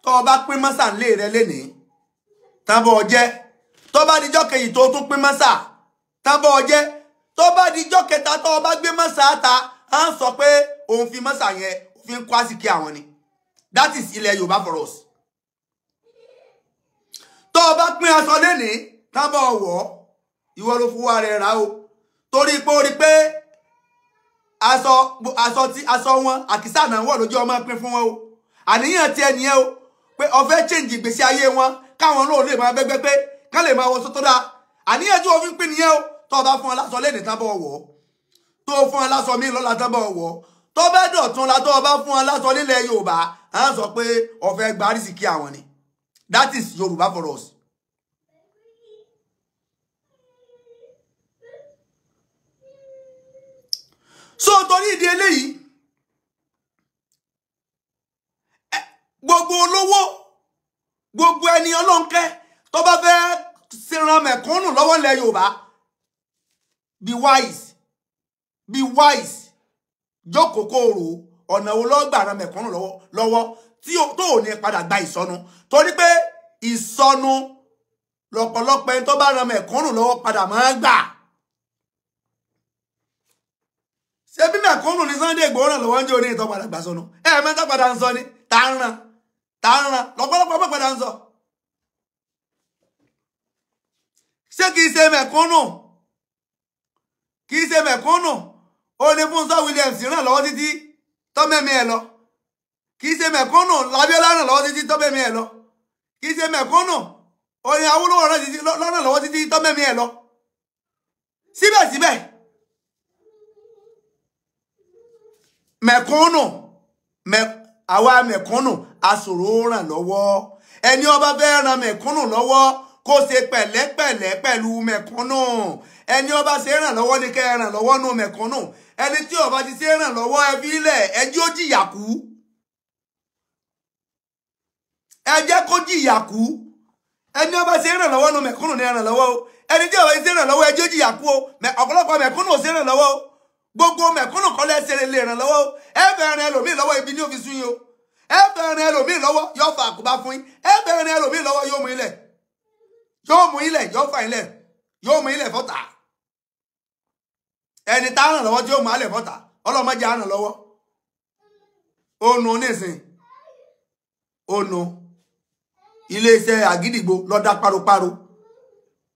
tó o bá pín mọ́sà ńlé rẹ lénìí tábọ̀ ọjẹ́ tó bá dijọ́ kejì tó tún pín mọ́sà tábọ̀ ọjẹ́ tó bá dijọ́ kẹta tó o bá gbé mọ́sà ta à ń sọ pé òun fi mọ́sà yẹn òfin kó àsìkí àwọn ni that is ilẹ̀ Yorùbá for us. Tó o bá pín aṣọ lénìí tábọ̀ ọ̀wọ́ ìwọ ló fún wa rẹ̀ rà o torí pé ó rí pé aṣọ wọn àkísà náà wọ̀ lójú ọmọ pín fún wọn o àníyàn ti ẹnìyẹn o pé ó fẹ́ change ìgbésí ayé wọn káwọn náà lè máa bẹ́gbẹ́ pé ká lè máa wọṣọ tó dáa àníyàn tí wọ́n fi ń pín nìyẹn o tó o bá fún ọ láṣọ lénìí tábọ̀ ọ̀wọ́ tó o fún ọ láṣọ míì lọ́la tábọ̀ ọ̀wọ́ tó bá dọ̀tún la tó o bá fún ọ láṣọ nílẹ̀ Yorùbá à ń sọ pé ó fẹ́ gba àrísìkí àwọn ni that is Yorùbá for us. So torí ìdí eléyìí gbogbo olówó gbogbo ẹni ọlọ́nkẹ́ tó bá fẹ́ ṣèràn mẹ̀kúnnù lọ́wọ́ ilẹ̀ Yorùbá be wise jókòó kó rò ọ̀nà wo lọ́ọ́ gbà ran mẹ̀kúnnù lọ́wọ́ tí tó ò ní padà gba ìsọnù torí pé ìsọnù lọ́pọ̀lọpọ̀ ẹni tó bá ran mẹ̀kúnnù lọ́wọ́ padà máa ń gbà. Ṣé bí mẹ̀kúnnù ní Sunday Igboho ràn lọ́wọ́ ń jẹ́ oní ìtọ́ padà gbà sọnù mẹ́ta padà ń sọ ni tá ń ràn lọ́pọ̀lọpọ̀ ọmọ padà ń sọ. Ṣé kìí ṣe mẹ̀kúnnù ó ní Fúnṣọ́ Williams ràn lọ́wọ́ títí tọ́mẹ̀mí ẹ̀ lọ kìí ṣe mẹ̀kúnnù Lábíọ́lá ràn lọ́wọ́ títí tọ́mẹ̀mí ẹ̀ lọ kìí ṣe mẹ̀kúnnù oyin Awólọ́wọ̀ lọ́nà lọ́wọ́ títí tọ́ mẹ́mí ẹ̀ lọ síbẹ̀síbẹ̀ mẹ̀kúnnù àwa mẹ̀kúnnù aṣòro ràn lọ́wọ́ ẹni ó bá fẹ́ ràn mẹ̀kúnnù lọ́wọ́ kó ṣe pẹ̀lẹ́pẹ̀lẹ́ pẹ̀lú mẹ̀kúnnù ẹni ó bá ṣe ràn lọ́wọ́ ní kẹ́ ràn lọ́wọ́ nù mẹ̀kúnnù ẹni tí ó bá ti ṣe ràn lọ́wọ́ ẹ fi ilẹ̀ ẹjọ́ jìyà kú ẹ jẹ́ kó jìyà kú ẹni ó bá ṣe ràn lọ́wọ́ nù mẹ̀kúnnù ní ràn lọ́wọ́ o ẹni tí ó bá ṣe ràn lọ́wọ́ ẹjọ́ jìyà kú o ọ̀pọ̀lọpọ̀ mẹ̀kúnnù ò ṣe ràn lọ́wọ́ o gbogbo mẹ̀kúnnù kọ́lẹ́ ṣe lè ràn lọ́wọ́ o ẹ fẹ́ ràn ẹlòmíì lọ́wọ́ ibi ní òfin sún yín o ẹ fẹ́ ràn ẹlòmíì lọ́wọ́ yóò fa àkóbá fún yín ẹ fẹ́ ràn ẹlòmíì lọ́wọ́ yóò mú ilẹ̀ yóò fa ilẹ̀ yóò mú ilẹ̀ fọ́tà ẹni tá ràn lọ́wọ́ tí yóò mú alẹ̀ fọ́tà ọlọ́mọdé ràn lọ́wọ́ ònù nísìn ònù iléeṣẹ́ àgídìgbò lọ́dá páropáro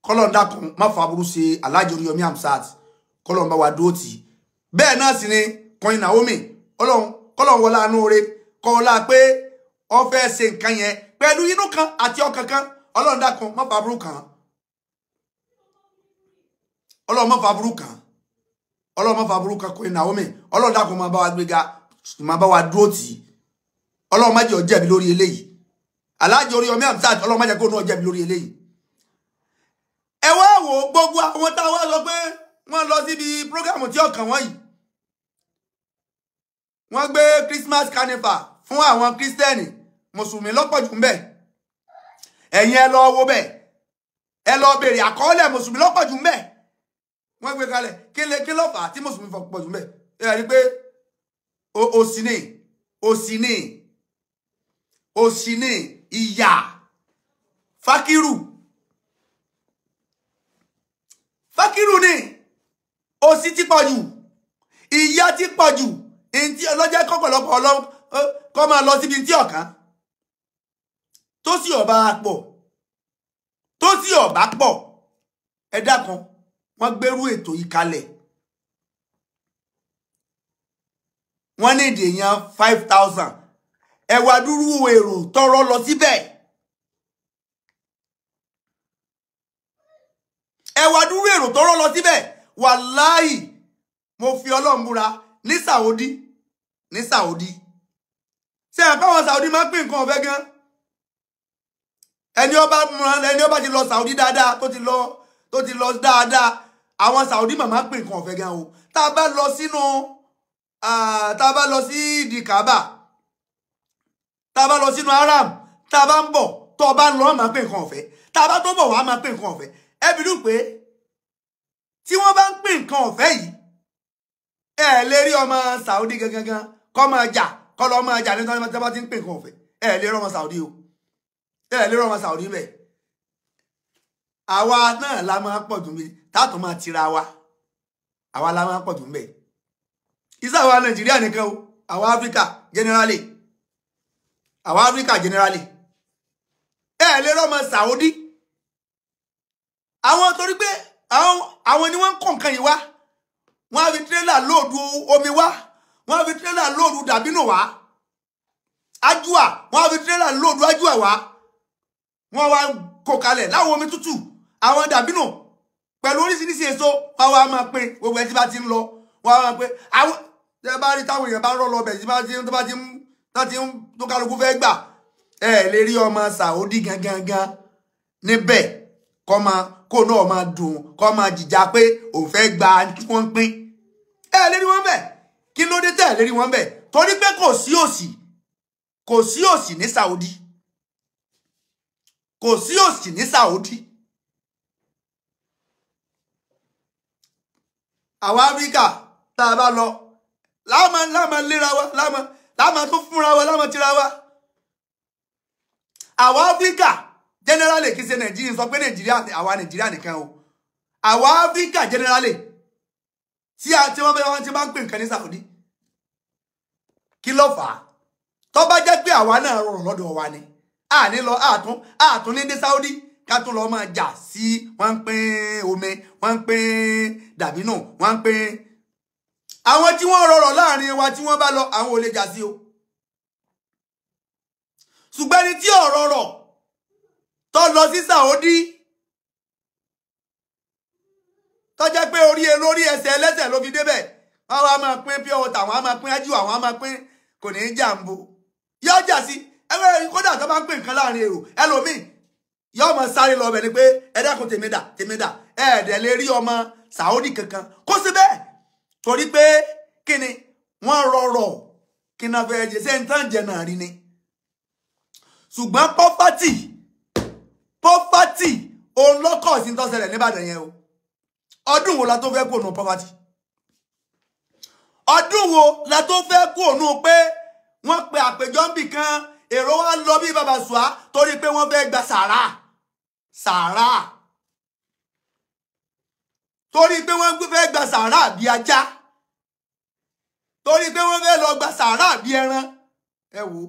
kọ́lọ́ndà kan má fàbúrú ṣe Alhaji Oríyọmí Hamzat kọ́lọ́n bá wa dúró tì í bẹ́ẹ̀ náà sì ni Queen Naomi kọ́lọ́n wọlá anú rẹ kọ́lá pé ó fẹ́ ṣe nǹkan yẹn pẹ̀lú inú kan àti ọkàn kan ọlọ́ndà kan má fàbúrú kan ọlọ́run má fàbúrú kan ọlọ́run má fàbúrú kan Queen Naomi ọlọ́ndà kan má bá wa gbéga má bá wa dúró tì í ọlọ́run má jẹ́ ó jẹ̀bi lórí eléyìí Alhaji Oríyọmí Hamzat ọlọ́run má jẹ́ kó náà jẹ̀bi lórí eléyìí ẹ wá wò gbogbo àwọn táwa sọ pé wọ́n lọ síbi prógámù tí ọkàn wọ́n yìí wọ́n gbé Christmas carnival fún àwọn Kristẹni mùsùlùmí lọ́pọ̀ jù ńbẹ̀ ẹ̀yin ẹ lọ wo bẹ̀ ẹ lọ béèrè àkọọ́lẹ̀ mùsùlùmí lọ́pọ̀ jù ńbẹ̀ wọ́n gbé kalẹ̀ kí ló fà á tí mùsùlùmí pọ̀ jù ńbẹ̀ ẹ rí pé òsì ní ìyà fákírù ní òsì ti pọ̀ jù ìyà ti pọ̀ jù ntí ọlọ́jẹ́ kọ́pọ̀lọpọ̀ kọ́ máa lọ síbi tí ọ̀kan tó sì ọba pọ̀ ẹ̀dá kan wọ́n gbérú ètò yìí kalẹ̀ wọ́n ní èèyàn 5,000 ẹ̀wà dúró èrò tọrọ lọ síbẹ̀ ẹ̀wà dúró èrò tọrọ lọ síbẹ̀ wàláhì mo fi Ọlọ́run búra ní Saudi ṣé àbáwọn Saudi máa ń pín nǹkan ọ̀fẹ́ gan ẹni ọba ti lọ Saudi dáadáa tó ti lọ dáadáa àwọn Saudi máa ń pín nǹkan ọ̀fẹ́ gan o tá a bá lọ sí ìdí Kaaba tá a bá lọ sínú Haram tá a bá ń bọ̀ tó bá ń lọ máa pín nǹkan ọ̀fẹ́ tá a bá tó bọ̀ wá máa pín nǹkan ọ̀fẹ́ ẹ bí dùn pé tí wọ́n bá ń pín nǹkan ọ̀fẹ́ yìí ẹ lè rí ọmọ Saudi gangan kọ́ máa jà kọ́ lọ́ máa jà ní tí wọ́n bá ti ń pín nǹkan ọ̀fẹ́ ẹ lè rí ọmọ Saudi o ẹ lè rí ọmọ Saudi bẹ́ẹ̀ àwa náà la máa pọ̀ jù mí táàtò máa tira wa àwa la máa pọ̀ jù mí iṣẹ́ àwa Nàìjíríà nìkan o àwa Áfíríkà generally ẹ lè rí ọmọ Saudi àwọn torí pé àwọn ni wọ́n ń kó nǹkan yìí wá wọ́n á fi tírélà lóòdù omi wá wọ́n á fi tírélà lóòdù dàbínù wá ajúà wọ́n á fi tírélà lóòdù ajúà wá wọ́n wá kó kalẹ̀ láwọn omi tútù àwọn dàbínù pẹ̀lú oríṣiríṣi èso wọ́n wá máa pín gbogbo ẹ̀ tí bá ti ń lọ wọ́n wá máa pín àwọn tẹ́ bá rí táwọn èèyàn bá rọ́ lọ bẹ̀ tí bá ti ń tó kálukú fẹ́ gbà ẹ lè rí ọmọ Saudi gangan níbẹ̀ kó náà máa dùn kó máa jìjà pé òun fẹ́ gba tí wọ́n ń pín ẹ lè rí wọn bẹ̀ kí ló dé tẹ́ ẹ lè rí wọn bẹ̀ torí pé kò sí òṣì ní Saudi kò sí òṣì ní Saudi àwọn Áfíríkà tá a bá lọ láàmà léra wa láàmà tó fúnra wa láàmà tira wa àwọn Áfíríkà generally kì í ṣe Nàìjíríà sọ pé àwa Nàìjíríà nìkan o àwa Áfíríkà generally tí wọ́n ti máa ń pè nǹkan ní Saudi kí ló fà á tó bá jẹ́ pé àwa náà rọrùn lọ́dọ̀ wa ni àní lọ àtún ní dé Saudi ká tún lọ máa jà sí wọ́n ń pín omi wọ́n ń pín dàbínù wọ́n ń pín àwọn tí wọ́n rọrọ̀ láàrin wa tí wọ́n bá lọ àwọn ò lè jà sí o ṣùgbọ́n ẹni tí ò rọrọ̀ tó lọ sí Saudi tó jẹ́ pé orí lórí ẹsẹ̀ ẹlẹ́sẹ̀ ló fi débẹ̀ wọ́n wá máa pín pure water àwọn á máa pín ájú àwọn á máa pín kò ní í jàǹbó yóò jà sí ẹgbẹ́ kódà tó bá ń pín nǹkan láàrin èrò ẹlòmíì yóò mọ sáré lọ bẹ̀ ni pé ẹ dákun tèmi dà ẹ̀ẹ́dẹ̀ lè rí ọmọ Saudi kankan kó sí bẹ́ẹ̀ torí pé kí ni wọ́n rọrọ̀ kí náà fẹ́ jẹ sẹ́yìn tán jẹ náà rí ni ṣùgbọ́n poverty òun lọ́kọ̀ sí tó ṣẹlẹ̀ níbàdàn yẹn o ọdún wo la tó fẹ́ kó nù poverty ọdún wo la tó fẹ́ kó nù pé wọ́n pe àpèjọ ń bì kan èrò wa lọ bí bàbá sùá torí pé wọ́n fẹ́ gba sàárà torí pé wọ́n fẹ́ gba sàárà bí ajá torí pé wọ́n fẹ́ lọ gba sàárà bí ẹran ẹ wò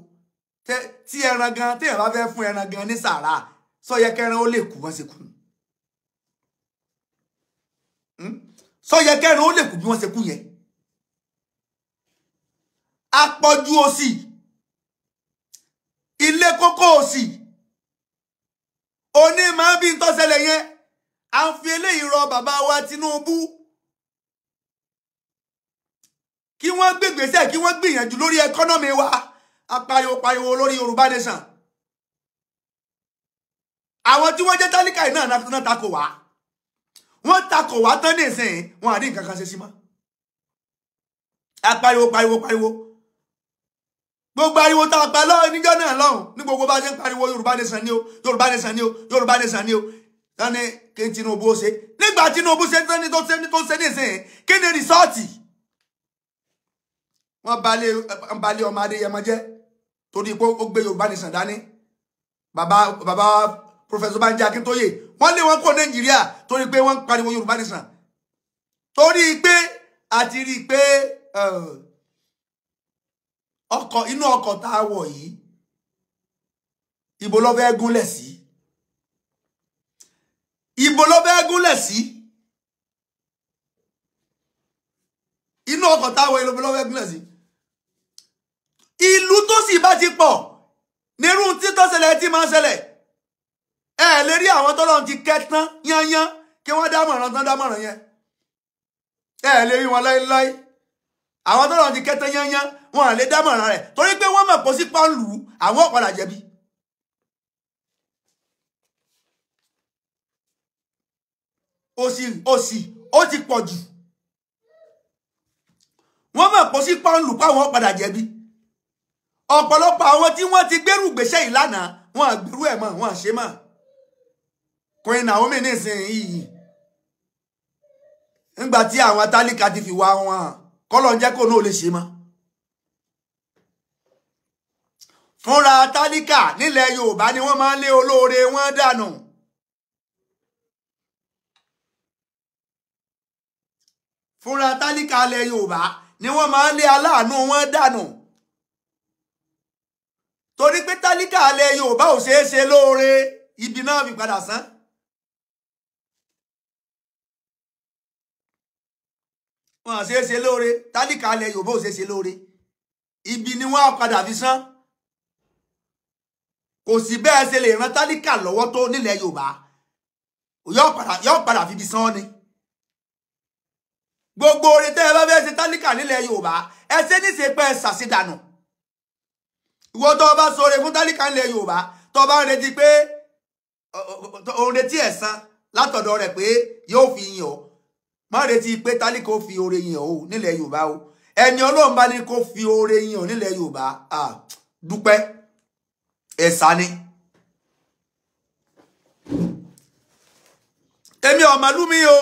tí ẹran gan téèyàn bá fẹ́ fún ẹran gan ní sàárà sọ yẹ kẹran ó lè kú wọ́n ṣe kú sọ yẹ kẹran ó lè kú bí wọ́n ṣe kú yẹn apọ̀jù òsì ilé kókó òsì òní máa ń bí ń tọ́sẹ̀lẹ̀ yẹn à ń fi eléyìí rọ bàbá wa Tinubu kí wọ́n gbégbèsè kí wọ́n gbìyànjú lórí ẹkọ́nọ́mì wa apariwo lórí Yorùbá Nation àwọn tí wọ́n jẹ́ tálíkà náà takò wá wọ́n takò wá tán nísìnyí wọn àdín nǹkan kan ṣe sí mọ́ apariwo gbogbo ariwo tá a pa lọ́wọ́ níjọ́ náà lọ́hùn ní gbogbo bá ṣe ń pariwo Yorùbá Nation ni o Yorùbá Nation ni o Yorùbá Nation ni o tani kí n Tinubu ó ṣe nígbà Tinubu ṣe tani tó ṣe nísìnyí kí ni rìsọ́ọ̀tì wọ́n balẹ̀ ọmọ Adéyẹmọ jẹ́ torí pé ó gbé Yorùbá Nation dání bàbá Professor Banji Akintoye wọ́n lé wọn kó Nàìjíríà torí pé wọ́n pariwo Yorùbá Nation torí pé àti rí pé inú ọkọ̀ tá a wọ̀ yìí ibo ló fẹ́ gúnlẹ̀ sí inú ọkọ̀ tá a wọ̀ ibo ló fẹ́ gúnlẹ̀ sí ìlú tó sì bá ti pọ̀ nírú tí tó ṣẹlẹ̀ tí máa ṣẹlẹ̀ ẹ lè rí àwọn tọ́lọ́run ti kẹtán yányán kí wọ́n dámọ̀ràn yẹn ẹ lè rí wọn láíláí àwọn tọ́lọ́run ti kẹtán yányán wọn lè dámọ̀ràn rẹ̀ torí pé wọ́n mọ̀ pọ̀ sí pọ́ńlù àwọn ọ̀padà jẹ̀bi òsì ó ti pọ̀ jù wọ́n mọ̀ pọ̀ sí pọ́ńlù páwọn ọ̀padà jẹ̀bi ọ̀pọ̀lọpọ̀ àwọn tí wọ́n ti gbérù gbèsè yìí lánàá wọn àgbèrú ẹ̀ mọ́ wọn ṣe mọ́ Queen Naomi nísìnyí nígbà tí àwọn tálíkà ti fi wá wọn kọ́lọ̀ ń jẹ́ kó náà lè ṣe mọ́ fúnra tálíkà nílẹ̀ Yorùbá ni wọ́n máa ń lé olóore wọn dànù fúnra tálíkà ilẹ̀ Yorùbá ni wọ́n máa ń lé aláàánú wọn dànù torí pé tálíkà ilẹ̀ Yorùbá ò ṣeé ṣe lóore ibi náà fi padà sán wọn ṣeé ṣe lóore tálíkà ilẹ̀ Yorùbá ò ṣeé ṣe lóore ibi ni wọ́n á padà fi sán kò sí bẹ́ẹ̀ ṣe lè ran tálíkà lọ́wọ́ tó nílẹ̀ Yorùbá yóò padà fi bí sán ni gbogbo oore tẹ́ ẹ bá fẹ́ ṣe tálíkà nílẹ̀ Yorùbá ẹ ṣe ní ṣe pé ẹ ṣàṣìdànù ìwọ tó bá sọre fún tálíkà nílẹ̀ Yorùbá tó bá ń retí pé òun retí ẹ̀san látọ̀dọ̀ rẹ̀ pé yóò fi yìn ọ́ má retí pé tálíkà ó fi oore yìn ọ́ nílẹ̀ Yorùbá o ẹni Ọlọ́run bá ní kó fi oore yìn ọ́ nílẹ̀ Yorùbá dúpẹ́ ẹ̀sà ni èmi ọmọ ìlú mi o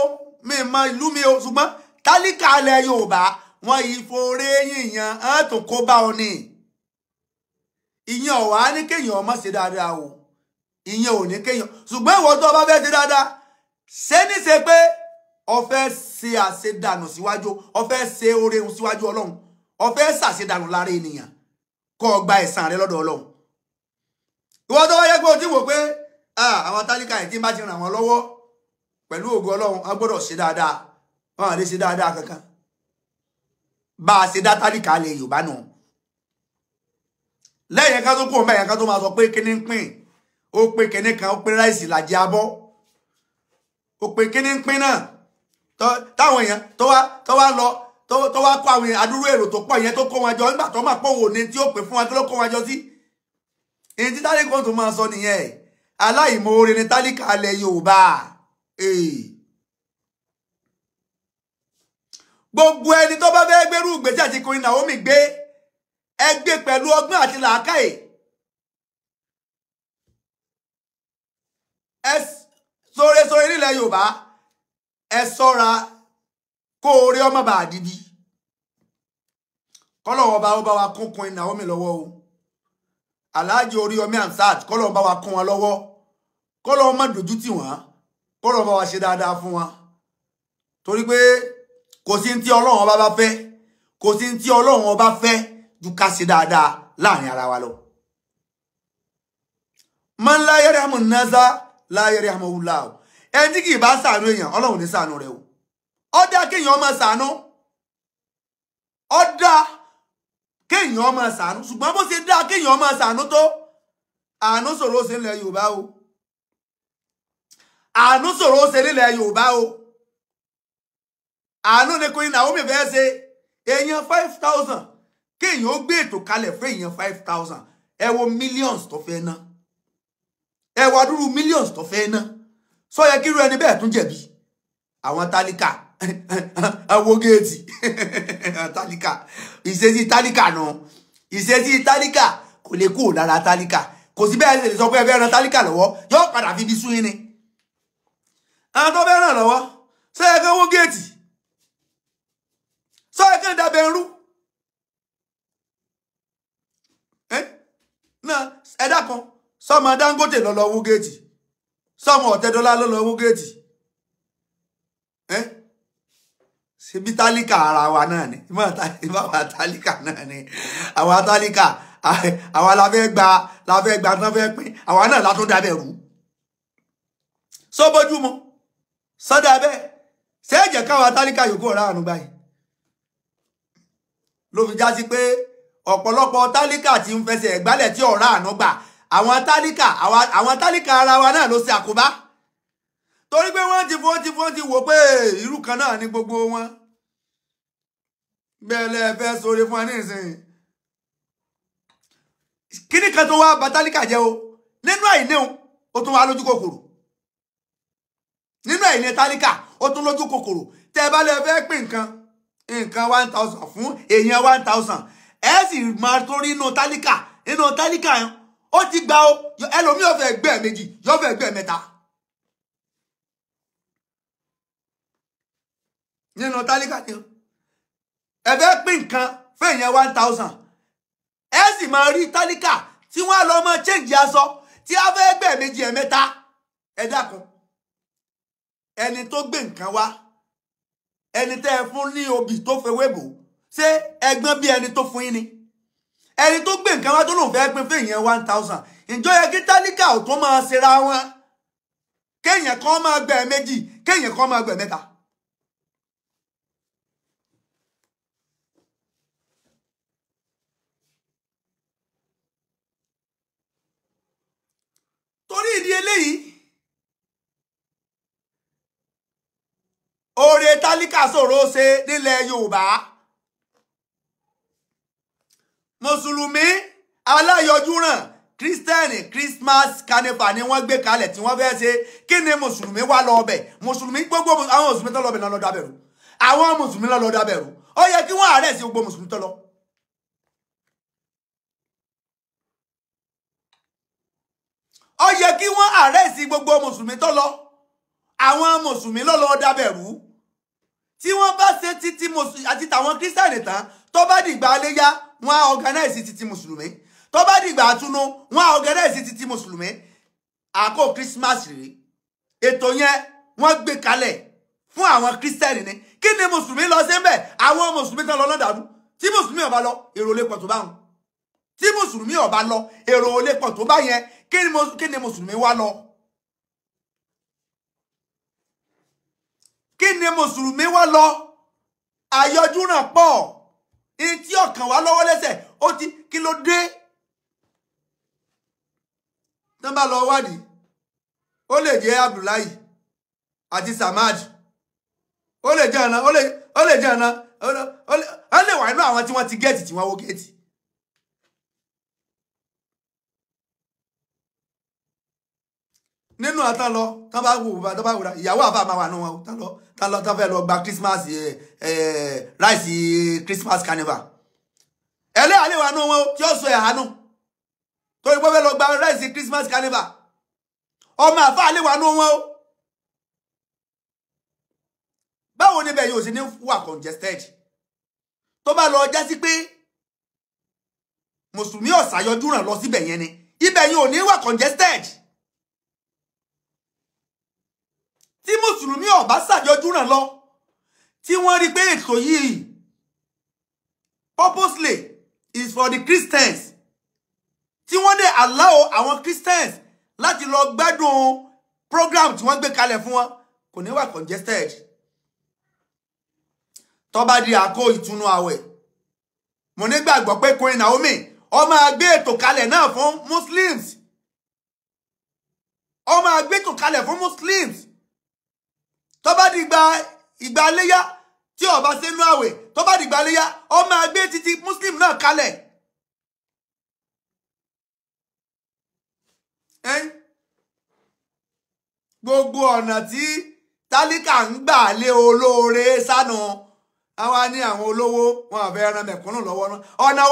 mi mọ ìlú mi o ṣùgbọ́n tálíkà ilẹ̀ Yorùbá wọn yìí foore yìnyàn á tó kó bá ọ ní ìyẹn ọ̀wá ní kéèyàn ọmọ ṣe dáadáa o ìyẹn ò ní kéèyàn ṣùgbọ́n ìwọ tó bá fẹ́ ṣe dáadáa ṣé ní ṣe pé o fẹ́ ṣe àṣedànù síwájú o fẹ́ ṣe oore síwájú Ọlọ́run o fẹ́ ṣàṣedànù lára ènìyàn kó o gba ẹ̀san rẹ lọ́dọ̀ Ọlọ́run ìwọ tó wáyé pé o ti wò pé àwọn tálíkà yìí tí bá ti ràn wọ́n lọ́wọ́ pẹ̀lú ògo Ọlọ́run a gbọ́dọ̀ ṣe dáadáa wọn à lè ṣe dáadáa kankan bá a ṣe dá tálíkà lè Yorùbá nù lẹ́yìn ká tó kó mẹ́yìn ká tó máa sọ pé kíní ń pín ó pe kíní kan ó pe ráìsì làjẹ abọ́ ó pe kíní ń pín náà táwọn èèyàn tó wá lọ tó wá kó àwọn àdúró èrò tó pọ̀ yẹn tó kó wọn jọ nígbà tó máa pọ̀ wò ní tí ó pè fún wa kí ló kó wọn jọ sí èyí tí tálíkà tó máa sọ nìyẹn aláìmoore ni tálíkà alẹ́ Yorùbá gbogbo ẹni tó bá fẹ́ gbérú ìgbésẹ̀ àti Queen Naomi gbé ẹgbẹ́ pẹ̀lú ọgbọ́n àti làákàyè ẹ sóre nílẹ̀ Yorùbá ẹ ṣọ́ra kó orí ọmọ bá dìbí kọ́lọ́wọ́ bá ó bá wa kún Queen Naomi lọ́wọ́ o Alhaji Oríyọmí Hamzat kọ́lọ́wọ́ bá wa kún wọn lọ́wọ́ kọ́lọ́wọ́ má dojú tì wọ́n kọ́lọ́wọ́ bá wa ṣe dáadáa fún wọn torí pé kò sí tí Ọlọ́run ọba bá fẹ́ kò sí tí Ọlọ́run ọba fẹ́ ju ká ṣe dáadáa láàrin ara wa lọ. Man la yarhamu nasa la yarhamuhullah ẹni tí kì í bá ṣàánú èèyàn Ọlọ́run ní ṣàánú rẹ̀ o ó dá kéèyàn máa ṣàánú ó dá kéèyàn máa ṣàánú ṣùgbọ́n bó ṣe dá kéèyàn máa ṣàánú tó àánú ṣòro ṣe nílẹ̀ Yorùbá o àánú ṣòro ṣe nílẹ̀ Yorùbá o àánú ni Queen Naomi fẹ́ ṣe èèyàn 5,000 kéèyàn ó gbé ètò kalẹ̀ fún èèyàn 5,000 ẹ wo millions tó fẹ́ ná ẹ wo adúrú millions tó fẹ́ ná sọ yẹ kí irú ẹni bẹ́ẹ̀ tún jẹ̀bi àwọn tálíkà àwọn géètì tálíkà ìṣesí tálíkà náà ìṣesí tálíkà kò lè kúrò lára tálíkà kò sí bẹ́ẹ̀ lè sọ pé ẹ fẹ́ ran tálíkà lọ́wọ́ yóò padà fi bí sún yín ni àwọn tó fẹ́ ràn lọ́wọ́ sọ yẹ kí wọ́n géètì sọ ẹ kàn dàbẹ̀ ẹrú náà ẹ̀dá kan sọmọ Dangote lọ́lọ́ owó géètì sọmọ Ọ̀tẹ́dọ́lá lọ́lọ́ owó géètì ṣebí tálíkà ara wa náà ni ìbáwá tálíkà náà ni àwa tálíkà àwa la fẹ́ gba tán fẹ́ pín àwa náà látún dàbẹ̀ ẹrú sọ bójúmọ́ sọdà bẹ́ẹ̀ ṣé ẹ̀jẹ̀ káwa tálíkà yòókù ọ̀rá àánú báyìí ló fi já sí pé ọ̀pọ̀lọpọ̀ tálíkà tí ń fẹsẹ̀ gbálẹ̀ tí ọ̀rá àánú gbà àwọn tálíkà ara wa náà ló ṣe àkóbá torí pé wọ́n ti wò pé irú kan náà ní gbogbo wọn bẹ́ẹ̀ lẹ fẹ́ sóre fún wa ní ìsìn kíní kan tó wá bà tálíkà jẹ́ o nínú àìníhun ó tún wá lójú kòkòrò nínú àìní tálíkà ó tún lójú kòkòrò tẹ́ bá lẹ fẹ́ pín nǹkan 1,000 fún èèyàn 1,000 ẹ sì máa torí inú tálíkà yẹn ó ti gba o ẹlòmíì ó fẹ́ ẹgbẹ́ méjì yóò fẹ́ ẹgbẹ́ mẹ́ta nínú tálíkà ni ẹ fẹ́ pín nǹkan fún èèyàn 1,000 ẹ sì máa rí tálíkà tí wọ́n lọ máa change aṣọ tí a fẹ́ ẹgbẹ́ méjì ẹ̀mẹ́ta ẹ dákun ẹni tó gbé nǹkan wá ẹni tẹ́ ẹ fún ní obì tó fẹ́ wébò ṣé ẹgbọ́n bí ẹni tó fún yín ni ẹni tó gbé nǹkan wá tó lòun fẹ́ pín fún èèyàn 1,000 ìjọ yẹ kí tálíkà ò tó máa ṣera wọn kéèyàn kan máa gbẹ méjì kéèyàn kan máa gbẹ mẹ́ta. torí ìdí eléyìí oore tálíkà ṣòro ṣe nílẹ̀ Yorùbá mùsùlùmí aláyọjúràn kírísítẹ́nì Christmas carnival ni wọ́n gbé kalẹ̀ tí wọ́n fẹ́ ṣe kí ni mùsùlùmí wá lọ ọbẹ̀ mùsùlùmí gbogbo àwọn mùsùlùmí tó lọ ọbẹ̀ náà lọ dábẹ̀rù àwọn mùsùlùmí lọ dábẹ̀rù ó yẹ kí wọ́n àárẹ̀ sí gbogbo mùsùlùmí tó lọ. ó yẹ kí wọ́n àárẹ̀ sí gbogbo mùsùlùmí tó lọ àwọn mùsùlùmí ló lọ dábẹ̀rù tí wọ́n bá ṣe títí mùsùlùmí àti tàwọn kírísítẹ́nì tán tó bá dìgbà aléyá wọ́n á organize títí mùsùlùmí tó bá dìgbà àtúnú wọ́n á organize títí mùsùlùmí àkó Christmas rèé ètò yẹn wọ́n gbé kalẹ̀ fún àwọn kírísítẹ́nì ni kí ni mùsùlùmí lọ sí bẹ́ẹ̀ àwọn mùsùlùmí tán lọ lọ́dàdú tí mùsùlùmí ò bá lọ èrò lè pọ̀ tó bá wọn tí mùsùlùmí ò bá lọ èrò lè pọ̀ tó bá yẹn kí ni mùsùlùmí wá lọ. kí ni mùsùlùmí wá lọ àyọjú náà pọ̀ ní tí ọkàn wá lọ́wọ́ lẹ́sẹ̀ ó ti kí ló dé tán bá lọ wádìí ó lè jẹ́ Abdullahi àti Samad ó lè jẹ́ ọ̀nà ó lè jẹ́ ọ̀nà ó lè wà nínú àwọn tí wọ́n ti gẹ́ẹ̀tì tí wọ́n wó gẹ́ẹ̀tì. nínú àtàn lọ tán bá wò ìyàwó àbá máa wà nù wọn tán fẹ́ lọ gba Christmas ráìsì Christmas carnival ẹlẹ́yà lè wà nù wọn tí ó sọ ẹ̀hánú torí pé fẹ́ lọ gba ráìsì Christmas carnival ọmọ àfáà lè wà nù wọn o. báwo níbẹ̀ yóò ṣe ní wà congested tó bá lọ jásí pé mùsùlùmí ọ̀sàyọjú ràn lọ síbẹ̀ yẹn ni ibẹ̀ yóò ní wà congested. tí mùsùlùmí ọ̀bá ṣàyọjú ràn lọ tí wọ́n rí pé ètò yìí purposely is for the Christians tí wọ́n dé allow àwọn Christians láti lọ gbádùn program tí wọ́n gbé kalẹ̀ fún wọn kò ní wà congested. tó bá di àkó ìtúnú àwẹ̀ mo nígbàgbọ́ pé Queen Naomi ó máa gbé ètò kalẹ̀ náà fún Muslims ó máa gbé ètò kalẹ̀ fún Muslims tó bá di ìgbà léyá tí ó bá sínú àwẹ̀ tó bá di ìgbà léyá ó máa gbé títí Muslim náà kalẹ̀. gbogbo ọ̀nà tí tálíkà ń gbà lé olóore sánú àwa ní àwọn olówó wọn àfẹ́ ran mẹ̀kúnnù lọ́wọ́ náà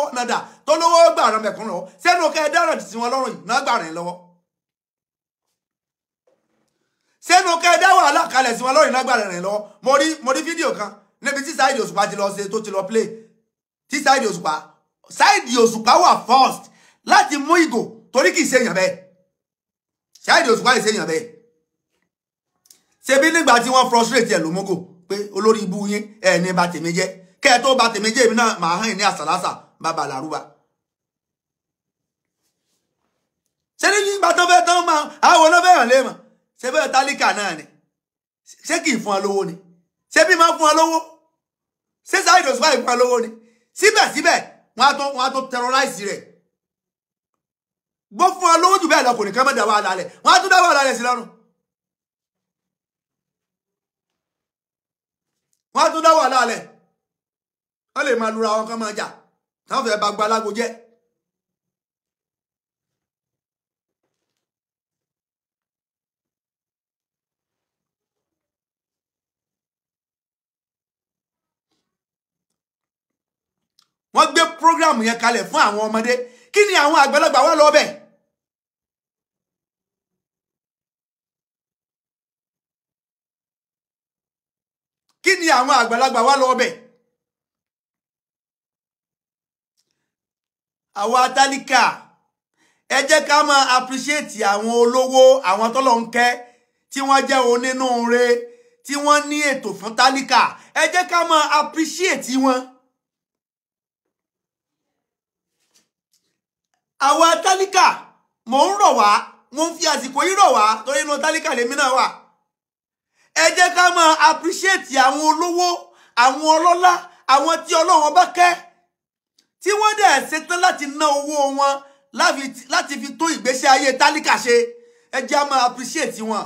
ọ̀nà dà tó lówó gbà ran mẹ̀kúnnù lọ́wọ́ sẹ́nu kẹ́ dáràn tí wọn lọ́rùn yìí náà gbà rìn lọ́wọ́ sẹ́nu kẹ́ dá wàhálà kalẹ̀ sí wọn lọ́rùn náà gbà rìn lọ́wọ́ mo rí fídíò kan níbi tí Saheed Òṣùpá ti lọ ṣe tó ti lọ play tí Saheed Òṣùpá wà first láti mú ìgò torí kì í ṣe èèyàn bẹ́ẹ̀ Saheed Òṣùpá kì í ṣe èèyàn bẹ́ẹ̀ ṣebí nígbà tí wọ́n frustrate ẹ̀ ló mógò pé olórí ibú yín ẹ̀ ní bà tèmi jẹ́ kẹ́ ẹ tó bà tèmi jẹ́ èmi náà màá hàn ní àsàlásà bàbá làrúbà. ṣé ní nígbà tó fẹ́ tán máa àwọn olófẹ́ hàn lé mọ̀ ṣé bẹ́ẹ̀ tálíkà náà ni ṣé kì í fún ọ lówó ni ṣé bí máa fún ọ lówó ṣé Saheed Òṣùpá fún ọ lówó ni síbẹ̀síbẹ̀ wọ́n á tó terrorize rẹ̀ gbọ́ fún ọ lówó jù bẹ́ẹ̀ lọ kò ní ká má dá wàhálà lẹ̀ wọ́n á tún dá wàhálà lẹ̀ sí lọ́rùn. wọ́n tún dá wà lálẹ́ wọ́n lè máa lura wọn kán máa jà táwọn fẹ́ bá gba alágo jẹ́. wọ́n gbé program yẹn kalẹ̀ fún àwọn ọmọdé kí ni àwọn àgbàlagbà wá lọ bẹ̀. kí ni àwọn àgbàlagbà wá lọ bẹ̀. àwa tálíkà ẹ jẹ́ ká máa appreciate àwọn olówó àwọn tọ́lọ̀ ń kẹ́ tí wọ́n jẹ́ onínúure tí wọ́n ní ètò fún tálíkà ẹ jẹ́ ká máa appreciate wọn. àwa tálíkà mò ń rọ̀ wá mo ń fi àsìkò yìí rọ̀ wá torí inú tálíkà lèmi náà wà. ẹ jẹ́ ká máa appreciate àwọn olówó àwọn ọlọ́lá àwọn tí Ọlọ́run bá kẹ́ tí wọ́n dẹ̀ ṣetán láti ná owó wọn láti fi tó ìgbésí ayé tálíkà ṣe ẹ jẹ́ máa appreciate wọn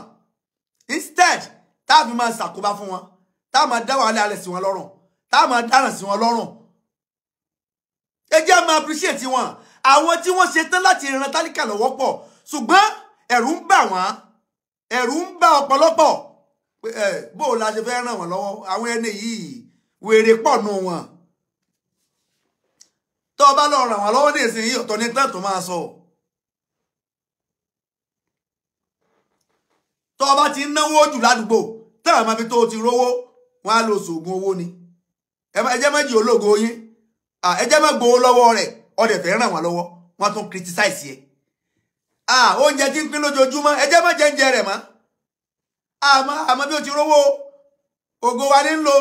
instead tá a fi máa ṣàkóbá fún wọn tá a máa dá wàhálà alẹ̀ sí wọn lọ́rùn tá a máa dáràn sí wọn lọ́rùn ẹ jẹ́ máa appreciate wọn àwọn tí wọ́n ṣetán láti ran tálíkà lọ́wọ́ pọ̀ ṣùgbọ́n ẹ̀rù ń bà wọ́n ẹ̀rù ń bà ọ̀pọ̀lọpọ̀ bó o la ṣe fẹ́ ràn wọ́n lọ́wọ́ àwọn ẹni yìí wèrè pọ̀ nù wọn tó o bá lọ ràn wọ́n lọ́wọ́ ní ìsinyìí ọ̀tọ̀ ní tán tó máa sọ tó o bá ti náwó jù ládùúgbò tán àmọ́ bí tó o ti rówó wọn á lo ṣoògùn owó ni ẹ jẹ́ méjì ológo yín ẹ jẹ́ mọ́ gbowó lọ́wọ́ rẹ̀ ọdẹ fẹ́ ràn wọ́n lọ́wọ́ wọ́n tún criticize yẹ oúnjẹ tí ń pín lójoojúmọ́ ẹ jẹ́ mọ́ jẹ́ ń jẹ rẹ̀ mọ́ àmọ́ bí o ti rówó ògo wa ní ń lo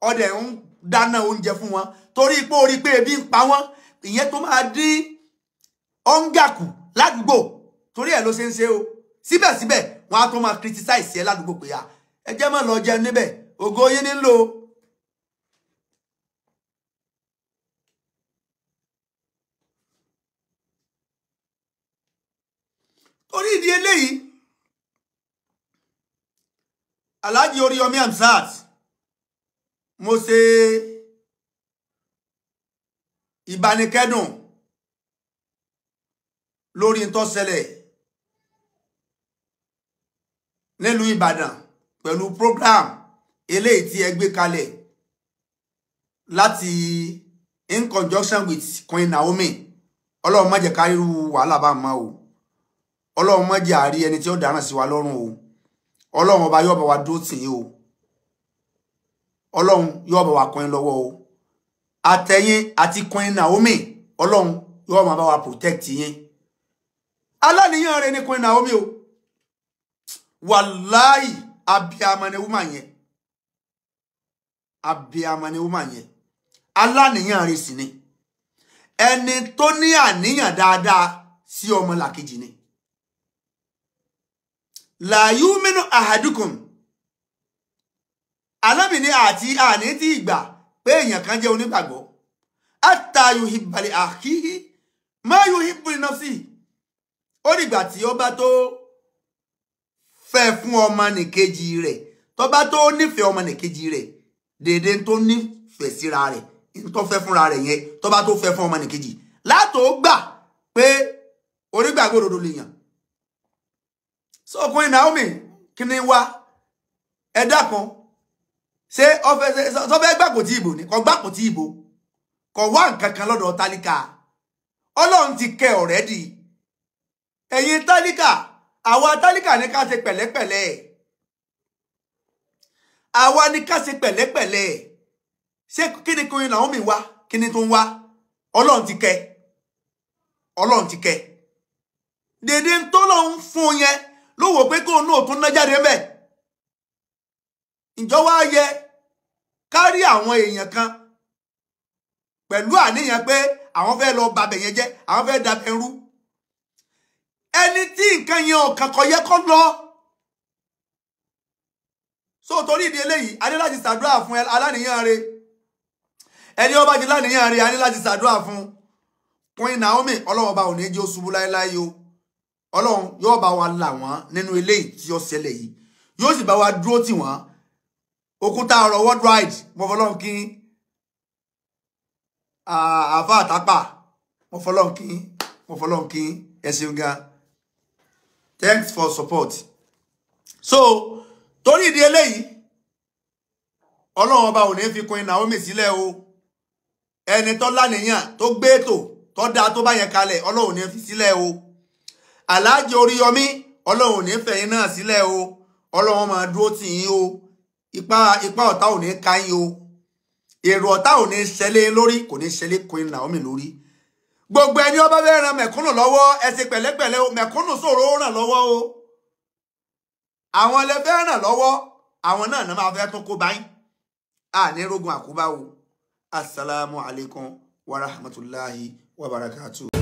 ọdẹ ń dáná oúnjẹ fún wọn torí pé orí pé ebi ń pa wọn ìyẹn tó máa dín ọ̀ǹgàkù ládùúgbò torí ẹ̀ ló ṣe ń ṣe o síbẹ̀síbẹ̀ wọn á tó máa criticize ẹ ládùúgbò pé ẹ jẹ́ mọ́ lọ jẹun níbẹ̀ ògo yín ní ń lò. torí ìdí eléyìí Alhaji Oríyọmí Hamzat mo ṣe ìbánikẹ́dùn lórí tó ṣẹlẹ̀ nílùú Ìbàdàn pẹ̀lú program eléyìí tí ẹ gbé kalẹ̀ láti in conjunction with Queen Naomi. Ọlọ́run má jẹ́ ká rí wàhálà bá mọ́ o. Ọlọ́run má jẹ́ àrí ẹni tí ó dáràn sí wa lọ́rùn o. Ọlọ́run ọba yóò bá wa dúró tì yín o. Ọlọ́run yóò bá wa kún yín lọ́wọ́ o. Àtẹ̀yin àti Queen Naomi, Ọlọ́run yóò máa bá wa protect yín. Aláníyàn rẹ̀ ni Queen Naomi o. Wallahi abiyamọ ni woman yẹn. Abiyamọ ni woman yẹn. Aláníyàn rẹ̀ sì ni. Ẹni tó ní àníyàn dáadáa sí ọmọ làkejì ni. La yuminu ahadukum. Ànábì ní àti àní tí ìgbà pé èèyàn kan jẹ́ onígbàgbọ́. Atta yuhibba li akhihi ma yuhibbu li nafsihi. Ó dìgbà tí ó bá tó fẹ́ fún ọmọ nìkejì rẹ̀, tó bá tó nífẹ̀ẹ́ ọmọ nìkejì rẹ̀, dédé tó nífẹ̀ẹ́ síra rẹ̀, tó fẹ́ fúnra rẹ̀ yẹn, tó bá tó fẹ́ fún ọmọ nìkejì. Látò gbà pé onígbàgbọ́ òdodo lèèyàn. So Queen Naomi kí ni wá ẹ dákun ṣé ó fẹ́ gbà kò tí ìbò ni kò gbà kò tí ìbò kò wá nǹkan kan lọ́dọ̀ tálíkà. Ọlọ́run ti kẹ́ already. Ẹ̀yin tálíkà, àwa tálíkà ní ká ṣe pẹ̀lẹ́pẹ̀lẹ́. Àwa ní ká ṣe pẹ̀lẹ́pẹ̀lẹ́. Ṣé kí ni Queen Naomi wá? Kí ni tó ń wá? Ọlọ́run ti kẹ́. Ọlọ́run ti kẹ́. Dèdè tó lọ́hún fún yẹn ló wò pé kó náà tún ná jáde ńbẹ̀. Ǹjọ́ wá yẹ kárí àwọn èèyàn kan pẹ̀lú àníyàn pé àwọn fẹ́ lọ babẹ̀ yẹn jẹ́, àwọn fẹ́ dabẹ̀ rú. Ẹni tí nǹkan yẹn ọ̀kan kò yẹ kó lọ. So torí ìdí eléyìí a ní láti ṣàdúrà fún aláníyàn rẹ̀. Ẹni ó bá jẹ́ láníyàn rẹ̀ a ní láti ṣàdúrà fún Queen Naomi. Ọlọ́run bá ò ní jẹ́ ó ṣubú láéláé o. Ọlọ́run yóò bá wa là wọ́n nínú eléyìí tí ó ṣẹlẹ̀ yìí. Yóò sì bá wa dúró tì wọ́n. Òkúta ọ̀rọ̀ worldwide mo fọlọ́run kí àfà àtàpà mo fọlọ́run kí ẹ ṣeun gan. Thanks for support. So torí ìdí eléyìí Ọlọ́run ọba ò ní fi Queen Naomi sílẹ̀ o. Ẹni tó láníyàn tó gbé ètò tó dáa tó bá yẹn kalẹ̀ Ọlọ́run ò ní fi sílẹ̀ o. Alhaji Oríyọmí Ọlọ́run ò ní fẹ̀yìn náà sílẹ̀ o. Ọlọ́run máa dúró tì yín o. Ipa ọ̀tá ò ní ká yín o. Èrò ọ̀tá ò ní ṣẹlẹ̀ lórí, kò ní ṣẹlẹ̀ Queen Naomi lórí. Gbogbo ẹni ó bá fẹ́ ràn mẹ̀kúnnù lọ́wọ́ ẹ ṣe pẹ̀lẹ́pẹ̀lẹ́ o. Mẹ̀kúnnù ṣòro ó ràn lọ́wọ́ o. Àwọn lẹ fẹ́ ràn lọ́wọ́, àwọn náà ní máa fẹ́ tún kó báyìí. Ní rogun àkóbá o. Assalamu alaikum wa rahmatullahi wa barakatuh.